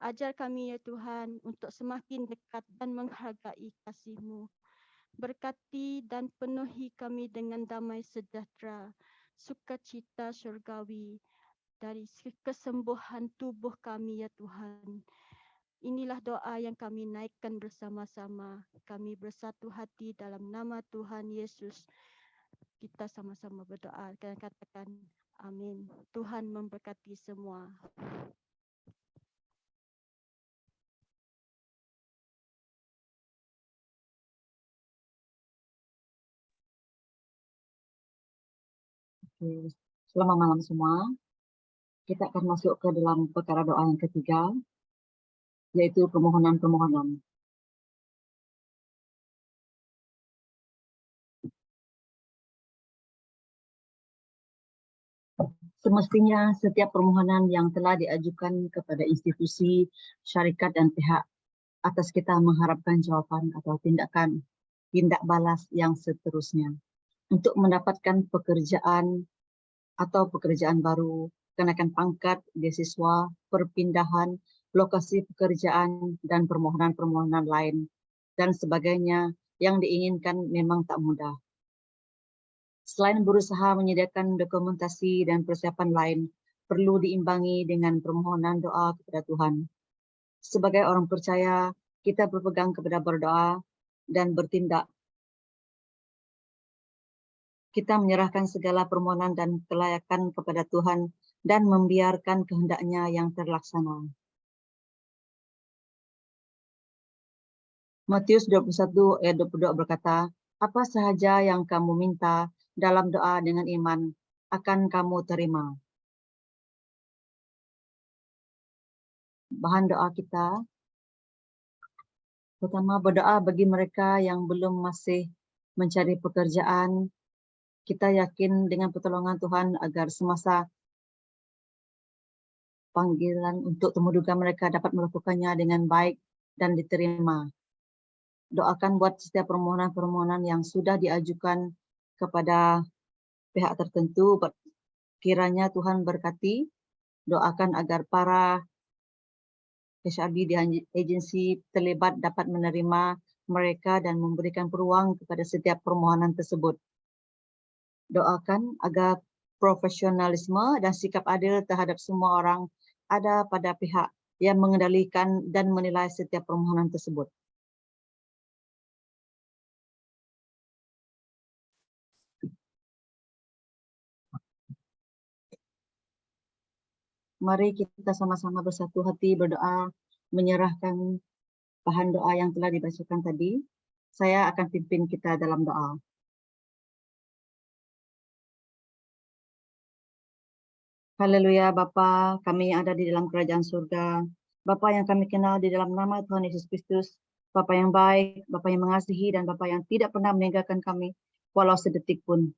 Ajar kami, ya Tuhan, untuk semakin dekat dan menghargai kasih-Mu. Berkati dan penuhi kami dengan damai sejahtera, sukacita syurgawi dari kesembuhan tubuh kami, ya Tuhan. Inilah doa yang kami naikkan bersama-sama. Kami bersatu hati dalam nama Tuhan Yesus. Kita sama-sama berdoa dan katakan amin. Tuhan memberkati semua. Selamat malam semua. Kita akan masuk ke dalam perkara doa yang ketiga, yaitu permohonan-permohonan. Semestinya setiap permohonan yang telah diajukan kepada institusi, syarikat dan pihak atas kita mengharapkan jawaban atau tindak balas yang seterusnya untuk mendapatkan pekerjaan atau pekerjaan baru, kenaikan pangkat, beasiswa, perpindahan, lokasi pekerjaan dan permohonan-permohonan lain dan sebagainya yang diinginkan memang tak mudah. Selain berusaha menyediakan dokumentasi dan persiapan lain, perlu diimbangi dengan permohonan doa kepada Tuhan. Sebagai orang percaya, kita berpegang kepada berdoa dan bertindak Kita menyerahkan segala permohonan dan kelayakan kepada Tuhan dan membiarkan kehendak-Nya yang terlaksana. Matius 21 ayat 22 berkata, apa sahaja yang kamu minta dalam doa dengan iman akan kamu terima. Bahan doa kita, pertama berdoa bagi mereka yang belum masih mencari pekerjaan. Kita yakin dengan pertolongan Tuhan agar semasa panggilan untuk temuduga mereka dapat melakukannya dengan baik dan diterima. Doakan buat setiap permohonan-permohonan yang sudah diajukan kepada pihak tertentu. Kiranya Tuhan berkati. Doakan agar para HRD di agensi terlibat dapat menerima mereka dan memberikan peluang kepada setiap permohonan tersebut. Doakan agar profesionalisme dan sikap adil terhadap semua orang ada pada pihak yang mengendalikan dan menilai setiap permohonan tersebut. Mari kita sama-sama bersatu hati berdoa, menyerahkan bahan doa yang telah dibacakan tadi. Saya akan pimpin kita dalam doa. Haleluya Bapa, kami yang ada di dalam kerajaan surga. Bapa yang kami kenal di dalam nama Tuhan Yesus Kristus. Bapa yang baik, Bapa yang mengasihi, dan Bapa yang tidak pernah meninggalkan kami walau sedetik pun.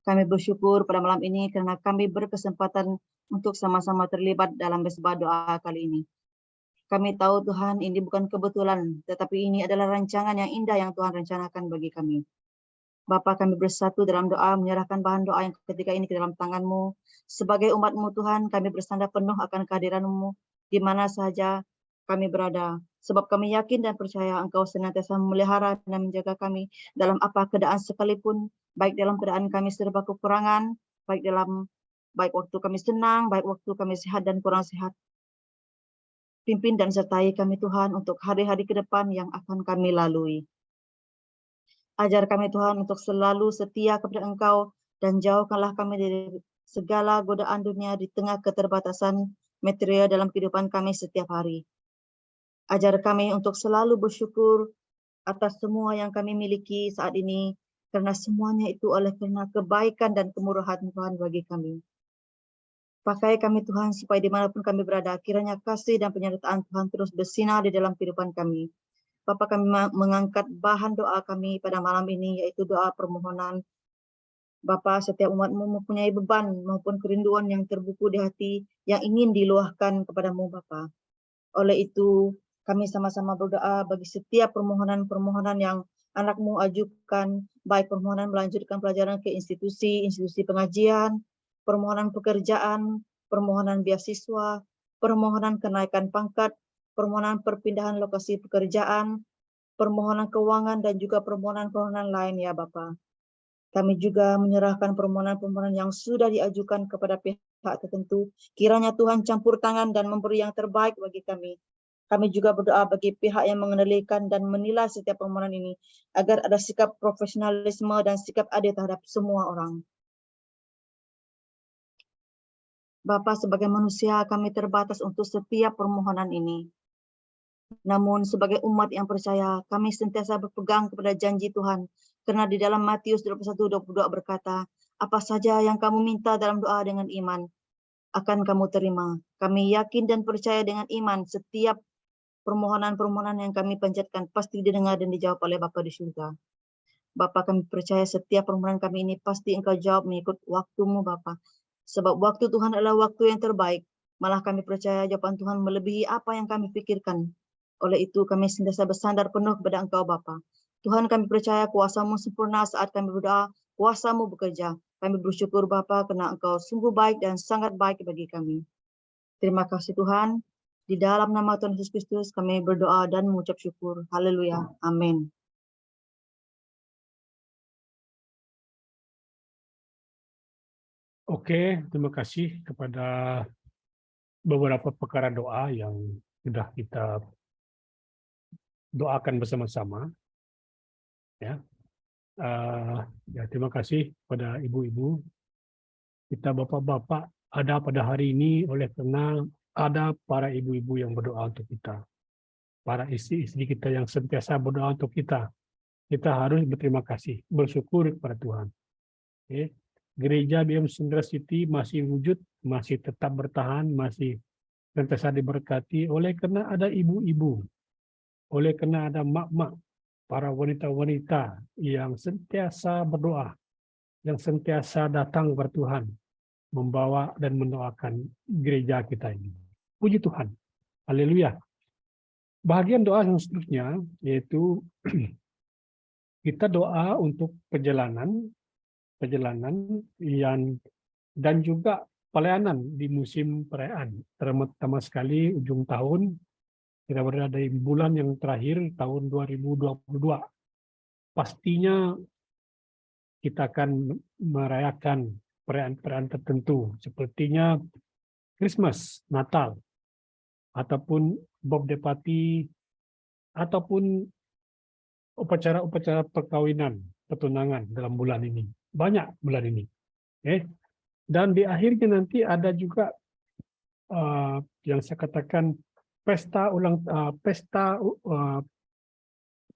Kami bersyukur pada malam ini karena kami berkesempatan untuk sama-sama terlibat dalam bersembah doa kali ini. Kami tahu Tuhan ini bukan kebetulan, tetapi ini adalah rancangan yang indah yang Tuhan rencanakan bagi kami. Bapa, kami bersatu dalam doa, menyerahkan bahan doa yang ketika ini ke dalam tangan-Mu. Sebagai umat-Mu Tuhan, kami bersandar penuh akan kehadiran-Mu di mana saja kami berada. Sebab kami yakin dan percaya Engkau senantiasa memelihara dan menjaga kami dalam apa keadaan sekalipun, baik dalam keadaan kami serba kekurangan, baik waktu kami senang, baik waktu kami sehat dan kurang sehat. Pimpin dan sertai kami Tuhan untuk hari-hari ke depan yang akan kami lalui. Ajar kami Tuhan untuk selalu setia kepada Engkau dan jauhkanlah kami dari segala godaan dunia di tengah keterbatasan material dalam kehidupan kami setiap hari. Ajar kami untuk selalu bersyukur atas semua yang kami miliki saat ini, karena semuanya itu oleh karena kebaikan dan kemurahan Tuhan bagi kami. Pakai kami Tuhan supaya dimanapun kami berada, kiranya kasih dan penyertaan Tuhan terus bersinar di dalam kehidupan kami. Bapa, kami mengangkat bahan doa kami pada malam ini, yaitu doa permohonan. Bapa, setiap umat-Mu mempunyai beban maupun kerinduan yang terbuku di hati yang ingin diluahkan kepadamu Bapa. Oleh itu, kami sama-sama berdoa bagi setiap permohonan-permohonan yang anak-Mu ajukan, baik permohonan melanjutkan pelajaran ke institusi pengajian, permohonan pekerjaan, permohonan beasiswa, permohonan kenaikan pangkat, permohonan perpindahan lokasi pekerjaan, permohonan keuangan, dan juga permohonan-permohonan lain ya Bapa. Kami juga menyerahkan permohonan-permohonan yang sudah diajukan kepada pihak tertentu. Kiranya Tuhan campur tangan dan memberi yang terbaik bagi kami. Kami juga berdoa bagi pihak yang mengendalikan dan menilai setiap permohonan ini, agar ada sikap profesionalisme dan sikap adil terhadap semua orang. Bapa, sebagai manusia kami terbatas untuk setiap permohonan ini. Namun sebagai umat yang percaya, kami sentiasa berpegang kepada janji Tuhan. Karena di dalam Matius 21:22 berkata, apa saja yang kamu minta dalam doa dengan iman, akan kamu terima. Kami yakin dan percaya dengan iman setiap permohonan-permohonan yang kami panjatkan pasti didengar dan dijawab oleh Bapa di surga. Bapa, kami percaya setiap permohonan kami ini pasti Engkau jawab mengikut waktu-Mu Bapa. Sebab waktu Tuhan adalah waktu yang terbaik. Malah kami percaya jawaban Tuhan melebihi apa yang kami pikirkan. Oleh itu kami sentiasa bersandar penuh kepada Engkau Bapa. Tuhan, kami percaya kuasa-Mu sempurna saat kami berdoa, kuasa-Mu bekerja. Kami bersyukur Bapa karena Engkau sungguh baik dan sangat baik bagi kami. Terima kasih Tuhan. Di dalam nama Tuhan Yesus Kristus kami berdoa dan mengucap syukur. Haleluya. Amin. Oke, terima kasih kepada beberapa perkara doa yang sudah kita doakan bersama-sama. Ya. Ya, terima kasih kepada ibu-ibu. Kita bapak-bapak ada pada hari ini oleh karena ada para ibu-ibu yang berdoa untuk kita. Para istri-istri kita yang sentiasa berdoa untuk kita. Kita harus berterima kasih, bersyukur kepada Tuhan. Oke. Gereja BM Sendera City masih wujud, masih tetap bertahan, masih sentiasa diberkati oleh karena ada ibu-ibu, oleh karena ada mak-mak, para wanita-wanita yang sentiasa berdoa, yang sentiasa datang kepada Tuhan, membawa dan mendoakan gereja kita ini. Puji Tuhan. Haleluya. Bahagian doa yang seterusnya yaitu kita doa untuk perjalanan yang dan juga pelayanan di musim perayaan, terutama sekali ujung tahun. Kita berada di bulan yang terakhir tahun 2022. Pastinya kita akan merayakan perayaan-perayaan tertentu, sepertinya Christmas, Natal, ataupun birthday party, ataupun upacara-upacara perkawinan, pertunangan dalam bulan ini. Banyak bulan ini. Dan di akhirnya nanti ada juga yang saya katakan pesta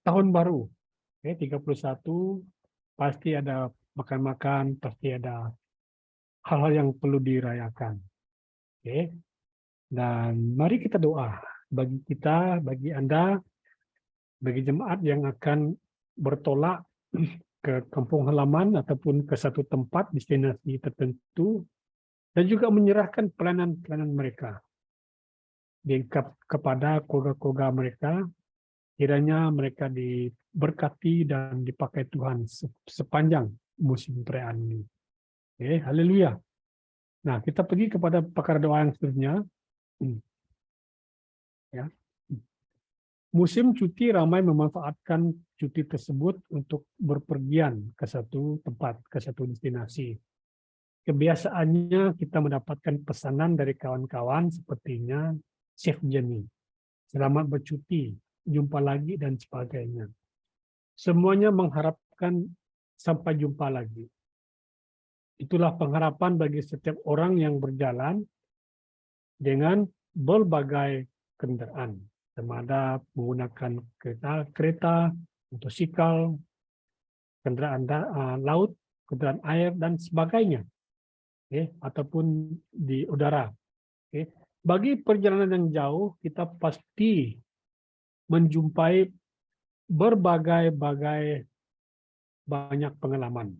tahun baru. 31 pasti ada makan-makan, pasti ada hal-hal yang perlu dirayakan. Dan mari kita doa bagi kita, bagi Anda, bagi jemaat yang akan bertolak ke kampung halaman ataupun ke satu tempat destinasi tertentu, dan juga menyerahkan pelayanan-pelayanan mereka kepada keluarga-keluarga mereka. Kiranya mereka diberkati dan dipakai Tuhan sepanjang musim perayaan ini. Haleluya. Nah, kita pergi kepada perkara doa yang seterusnya. Ya. Musim cuti ramai memanfaatkan cuti tersebut untuk berpergian ke satu tempat, ke satu destinasi. Kebiasaannya kita mendapatkan pesanan dari kawan-kawan sepertinya safe journey, selamat bercuti, jumpa lagi, dan sebagainya. Semuanya mengharapkan sampai jumpa lagi. Itulah pengharapan bagi setiap orang yang berjalan dengan berbagai kendaraan. Termasuk menggunakan kereta, motosikal, kendaraan laut, kendaraan air, dan sebagainya. Ataupun di udara. Bagi perjalanan yang jauh, kita pasti menjumpai banyak pengalaman.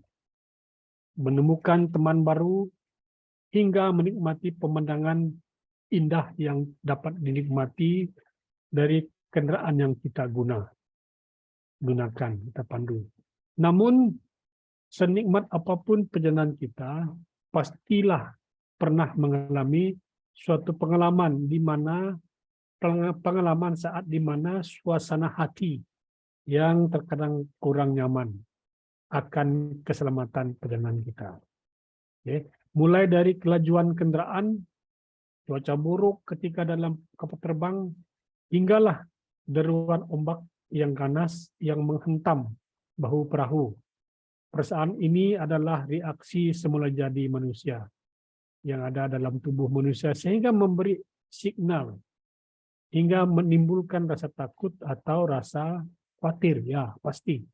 Menemukan teman baru, hingga menikmati pemandangan indah yang dapat dinikmati dari kendaraan yang kita gunakan, kita pandu. Namun, senikmat apapun perjalanan kita, pastilah pernah mengalami suatu pengalaman saat di mana suasana hati yang terkadang kurang nyaman akan keselamatan perjalanan kita. Mulai dari kelajuan kendaraan, cuaca buruk ketika dalam kapal terbang, hinggalah deruan ombak yang ganas yang menghentam bahu perahu. Perasaan ini adalah reaksi semula jadi manusia yang ada dalam tubuh manusia, sehingga memberi signal hingga menimbulkan rasa takut atau rasa khawatir. Ya, pasti.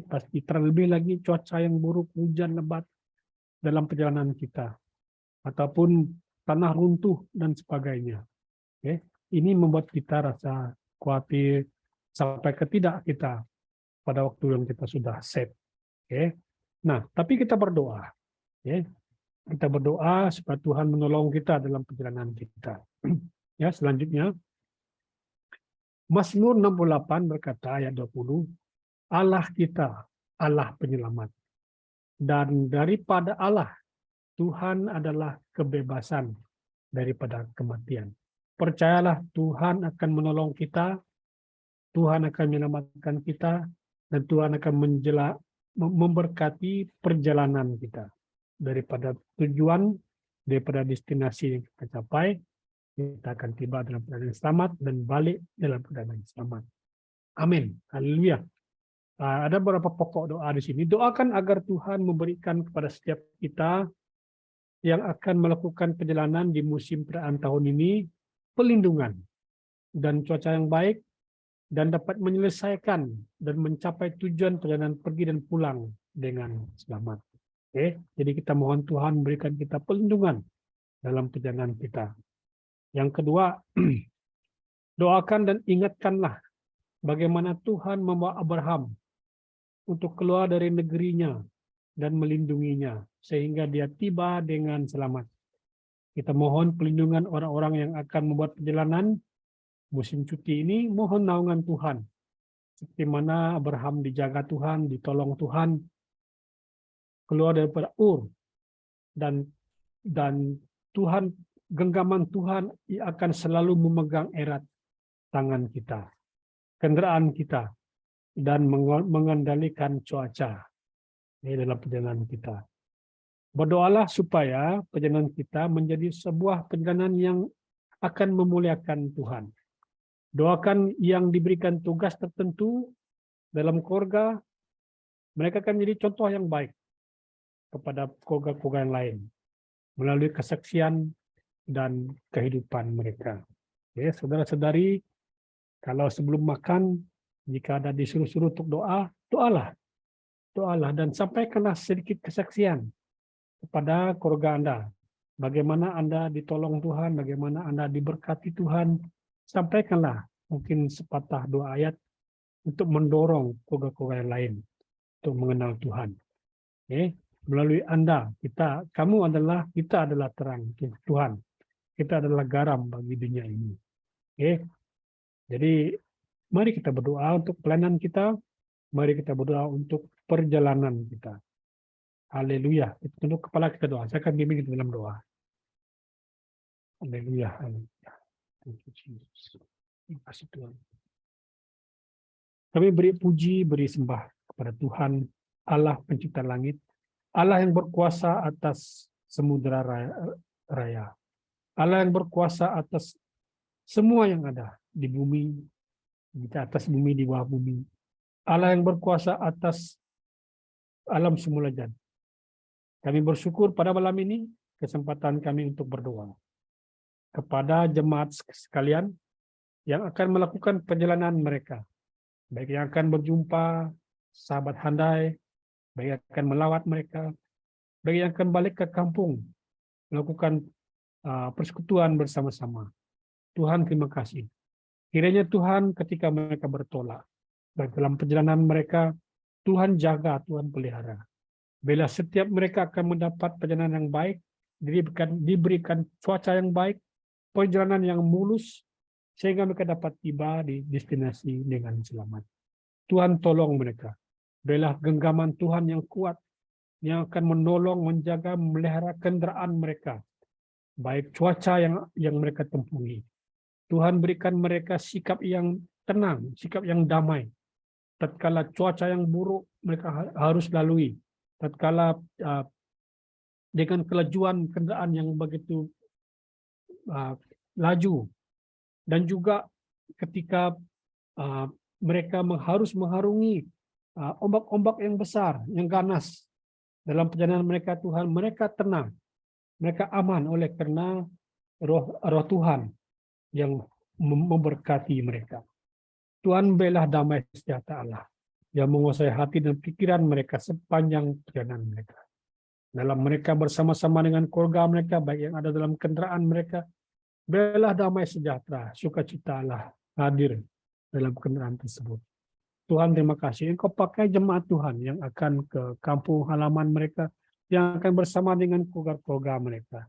Pasti terlebih lagi cuaca yang buruk, hujan lebat dalam perjalanan kita, ataupun tanah runtuh dan sebagainya. Ini membuat kita rasa khawatir sampai ketidak kita pada waktu yang kita sudah set. Nah, tapi kita berdoa. Kita berdoa supaya Tuhan menolong kita dalam perjalanan kita. Ya, selanjutnya Mazmur 68 berkata ayat 20, Allah kita, Allah penyelamat. Dan daripada Allah, Tuhan adalah kebebasan daripada kematian. Percayalah Tuhan akan menolong kita, Tuhan akan menyelamatkan kita, dan Tuhan akan memberkati perjalanan kita. Daripada tujuan, daripada destinasi yang kita capai, kita akan tiba dalam keadaan yang selamat dan balik dalam keadaan yang selamat. Amin. Haleluya. Ada beberapa pokok doa di sini. Doakan agar Tuhan memberikan kepada setiap kita yang akan melakukan perjalanan di musim perayaan tahun ini pelindungan dan cuaca yang baik dan dapat menyelesaikan dan mencapai tujuan perjalanan pergi dan pulang dengan selamat. Oke, jadi kita mohon Tuhan berikan kita pelindungan dalam perjalanan kita. Yang kedua, doakan dan ingatkanlah bagaimana Tuhan membawa Abraham untuk keluar dari negerinya dan melindunginya sehingga dia tiba dengan selamat. Kita mohon pelindungan orang-orang yang akan membuat perjalanan musim cuti ini, mohon naungan Tuhan. Seperti mana Abraham dijaga Tuhan, ditolong Tuhan, keluar daripada Ur, dan Tuhan, genggaman Tuhan akan selalu memegang erat tangan kita, kendaraan kita, dan mengendalikan cuaca dalam perjalanan kita. Berdoalah supaya perjalanan kita menjadi sebuah perjalanan yang akan memuliakan Tuhan. Doakan yang diberikan tugas tertentu dalam keluarga, mereka akan menjadi contoh yang baik kepada keluarga-keluarga yang lain melalui kesaksian dan kehidupan mereka. Oke, saudara-saudari, kalau sebelum makan, jika ada disuruh-suruh untuk doa, doalah. Doalah dan sampaikanlah sedikit kesaksian kepada keluarga Anda. Bagaimana Anda ditolong Tuhan, bagaimana Anda diberkati Tuhan. Sampaikanlah mungkin sepatah dua ayat untuk mendorong keluarga-keluarga yang lain untuk mengenal Tuhan. Oke. Melalui Anda, kita adalah terang Tuhan. Kita adalah garam bagi dunia ini. Oke. Jadi mari kita berdoa untuk pelayanan kita. Mari kita berdoa untuk perjalanan kita. Haleluya. Kita tunduk kepala kita doa. Saya akan bimbing kita dalam doa. Haleluya. Haleluya. Thank you, Jesus. Terima kasih Tuhan. Kami beri puji, beri sembah kepada Tuhan, Allah pencipta langit, Allah yang berkuasa atas samudera raya, Allah yang berkuasa atas semua yang ada di bumi, di atas bumi, di bawah bumi, Allah yang berkuasa atas alam semula jadi. Kami bersyukur pada malam ini kesempatan kami untuk berdoa kepada jemaat sekalian yang akan melakukan perjalanan mereka, baik yang akan berjumpa sahabat handai, baik yang akan melawat mereka, baik yang akan balik ke kampung, melakukan persekutuan bersama-sama. Tuhan, terima kasih. Kiranya Tuhan ketika mereka bertolak, baik dalam perjalanan mereka, Tuhan jaga, Tuhan pelihara. Bila setiap mereka akan mendapat perjalanan yang baik, diberikan cuaca yang baik, perjalanan yang mulus, sehingga mereka dapat tiba di destinasi dengan selamat. Tuhan tolong mereka. Berilah genggaman Tuhan yang kuat, yang akan menolong, menjaga, memelihara kendaraan mereka, baik cuaca yang mereka tempuhi. Tuhan berikan mereka sikap yang tenang, sikap yang damai. Tatkala cuaca yang buruk mereka harus lalui, tatkala dengan kelajuan kendaraan yang begitu laju, dan juga ketika mereka harus mengharungi ombak-ombak yang besar, yang ganas dalam perjalanan mereka, Tuhan, mereka tenang, mereka aman oleh karena roh Tuhan yang memberkati mereka. Tuhan, berilah damai sejahtera Allah yang menguasai hati dan pikiran mereka sepanjang perjalanan mereka. Dalam mereka bersama-sama dengan keluarga mereka, baik yang ada dalam kendaraan mereka, berilah damai sejahtera, sukacita Allah hadir dalam kendaraan tersebut. Tuhan, terima kasih. Engkau pakai jemaat Tuhan yang akan ke kampung halaman mereka, yang akan bersama dengan keluarga-keluarga mereka.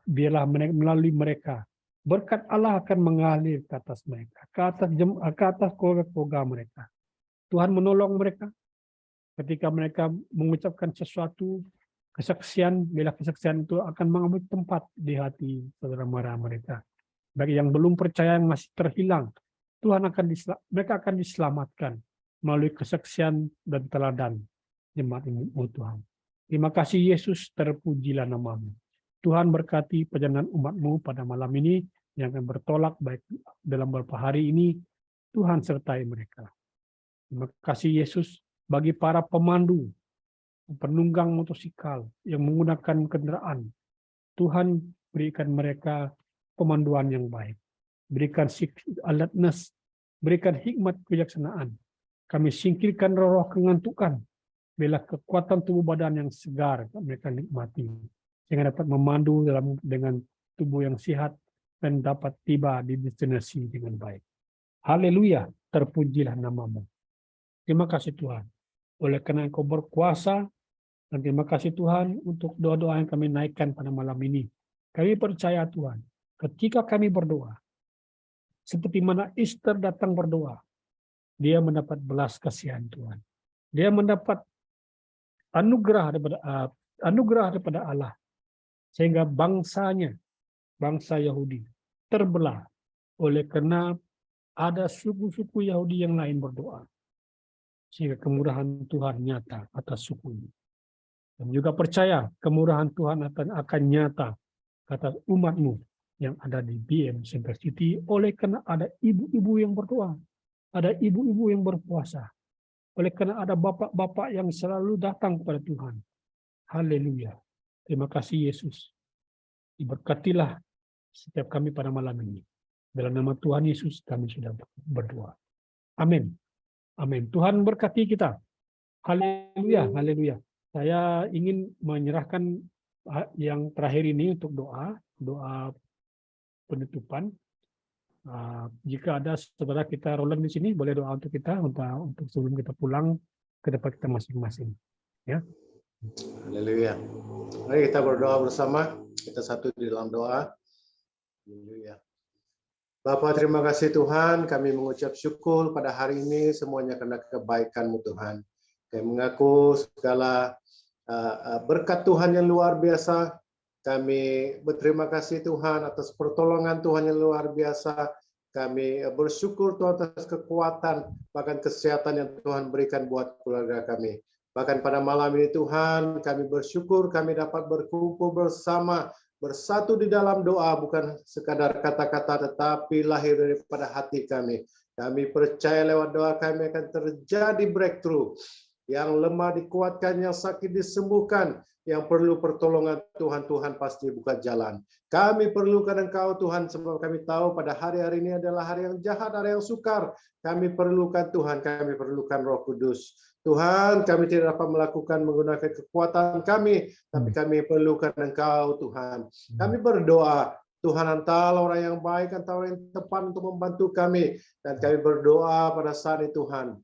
Biarlah melalui mereka, berkat Allah akan mengalir ke atas mereka, ke atas keluarga-keluarga mereka. Tuhan menolong mereka ketika mereka mengucapkan sesuatu, kesaksian, bila kesaksian itu akan mengambil tempat di hati saudara-saudara mereka. Bagi yang belum percaya, yang masih terhilang, mereka akan diselamatkan melalui kesaksian dan teladan jemaat ini, Tuhan. Terima kasih Yesus, terpujilah namamu. Tuhan berkati perjalanan umat-Mu pada malam ini yang akan bertolak baik dalam beberapa hari ini. Tuhan sertai mereka. Terima kasih Yesus bagi para pemandu, penunggang motosikal yang menggunakan kendaraan. Tuhan berikan mereka pemanduan yang baik. Berikan alertness, berikan hikmat kebijaksanaan. Kami singkirkan roh kengantukan, bila kekuatan tubuh badan yang segar mereka nikmati, sehingga dapat memandu dengan tubuh yang sehat dan dapat tiba di destinasi dengan baik. Haleluya, terpujilah namamu. Terima kasih Tuhan, oleh karena Engkau berkuasa, dan terima kasih Tuhan untuk doa-doa yang kami naikkan pada malam ini. Kami percaya Tuhan, ketika kami berdoa, seperti mana Esther datang berdoa, dia mendapat belas kasihan Tuhan. Dia mendapat anugerah daripada Allah, sehingga bangsanya, bangsa Yahudi, terbelah oleh karena ada suku-suku Yahudi yang lain berdoa, sehingga kemurahan Tuhan nyata atas suku ini. Dan juga percaya kemurahan Tuhan akan nyata atas umatmu yang ada di BM Center City, oleh karena ada ibu-ibu yang berdoa, ada ibu-ibu yang berpuasa, oleh karena ada bapak-bapak yang selalu datang kepada Tuhan. Haleluya. Terima kasih Yesus. Diberkatilah setiap kami pada malam ini. Dalam nama Tuhan Yesus kami sudah berdoa. Amin. Amin. Tuhan berkati kita. Haleluya. Haleluya. Saya ingin menyerahkan yang terakhir ini untuk doa penutupan. Jika ada saudara kita Roland di sini, boleh doa untuk kita untuk sebelum kita pulang ke tempat kita masing-masing. Ya. Haleluya. Mari kita berdoa bersama. Kita satu di dalam doa. Haleluya. Bapa, terima kasih Tuhan. Kami mengucap syukur pada hari ini semuanya karena kebaikan-Mu Tuhan. Kami mengaku segala berkat Tuhan yang luar biasa. Kami berterima kasih Tuhan atas pertolongan Tuhan yang luar biasa. Kami bersyukur Tuhan atas kekuatan, bahkan kesehatan yang Tuhan berikan buat keluarga kami. Bahkan pada malam ini Tuhan, kami bersyukur kami dapat berkumpul bersama, bersatu di dalam doa, bukan sekadar kata-kata, tetapi lahir daripada hati kami. Kami percaya lewat doa kami akan terjadi breakthrough. Yang lemah dikuatkan, yang sakit disembuhkan, yang perlu pertolongan Tuhan, Tuhan pasti buka jalan. Kami perlukan Engkau Tuhan, sebab kami tahu pada hari-hari ini adalah hari yang jahat, hari yang sukar. Kami perlukan Tuhan, kami perlukan Roh Kudus. Tuhan, kami tidak dapat melakukan menggunakan kekuatan kami, tapi kami perlukan Engkau Tuhan. Kami berdoa, Tuhan hantar orang yang baik, hantar orang yang tepat untuk membantu kami. Dan kami berdoa pada saat ini Tuhan,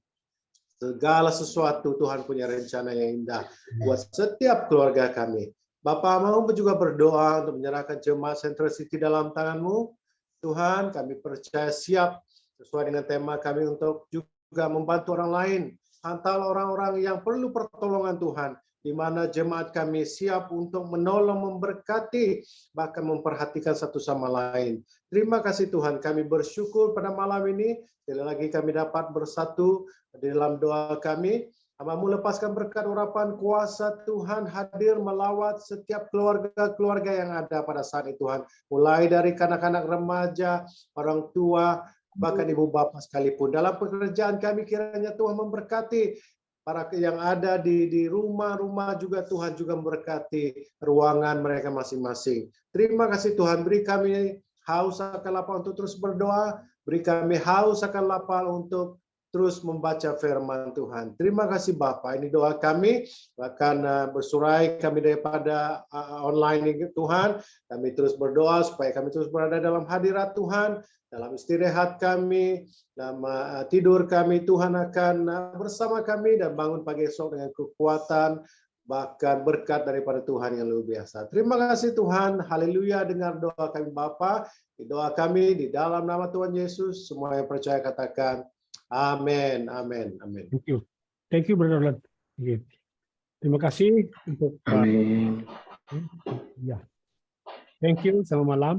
segala sesuatu Tuhan punya rencana yang indah buat setiap keluarga kami. Bapa, mau juga berdoa untuk menyerahkan jemaat Central City dalam tangan-Mu. Tuhan, kami percaya siap sesuai dengan tema kami untuk juga membantu orang lain. Hantar orang-orang yang perlu pertolongan Tuhan, di mana jemaat kami siap untuk menolong, memberkati, bahkan memperhatikan satu sama lain. Terima kasih Tuhan, kami bersyukur pada malam ini. Sekali lagi kami dapat bersatu di dalam doa kami. Hamba-Mu lepaskan berkat urapan kuasa Tuhan hadir melawat setiap keluarga-keluarga yang ada pada saat ini Tuhan. Mulai dari kanak-kanak remaja, orang tua, bahkan ibu bapa sekalipun. Dalam pekerjaan kami kiranya Tuhan memberkati para yang ada di rumah-rumah juga, Tuhan juga memberkati ruangan mereka masing-masing. Terima kasih Tuhan, beri kami haus akan lapar untuk terus berdoa, beri kami haus akan lapar untuk terus membaca firman Tuhan. Terima kasih Bapa, ini doa kami, bahkan bersurai kami daripada online ini Tuhan, kami terus berdoa supaya kami terus berada dalam hadirat Tuhan, dalam istirahat kami, dalam tidur kami, Tuhan akan bersama kami dan bangun pagi esok dengan kekuatan, bahkan berkat daripada Tuhan yang luar biasa. Terima kasih Tuhan, haleluya, dengar doa kami Bapa, doa kami di dalam nama Tuhan Yesus, semua yang percaya katakan, amin, amin, amin. Thank you, Brother Roland. Terima kasih untuk Amin. ya. Thank you, selamat malam.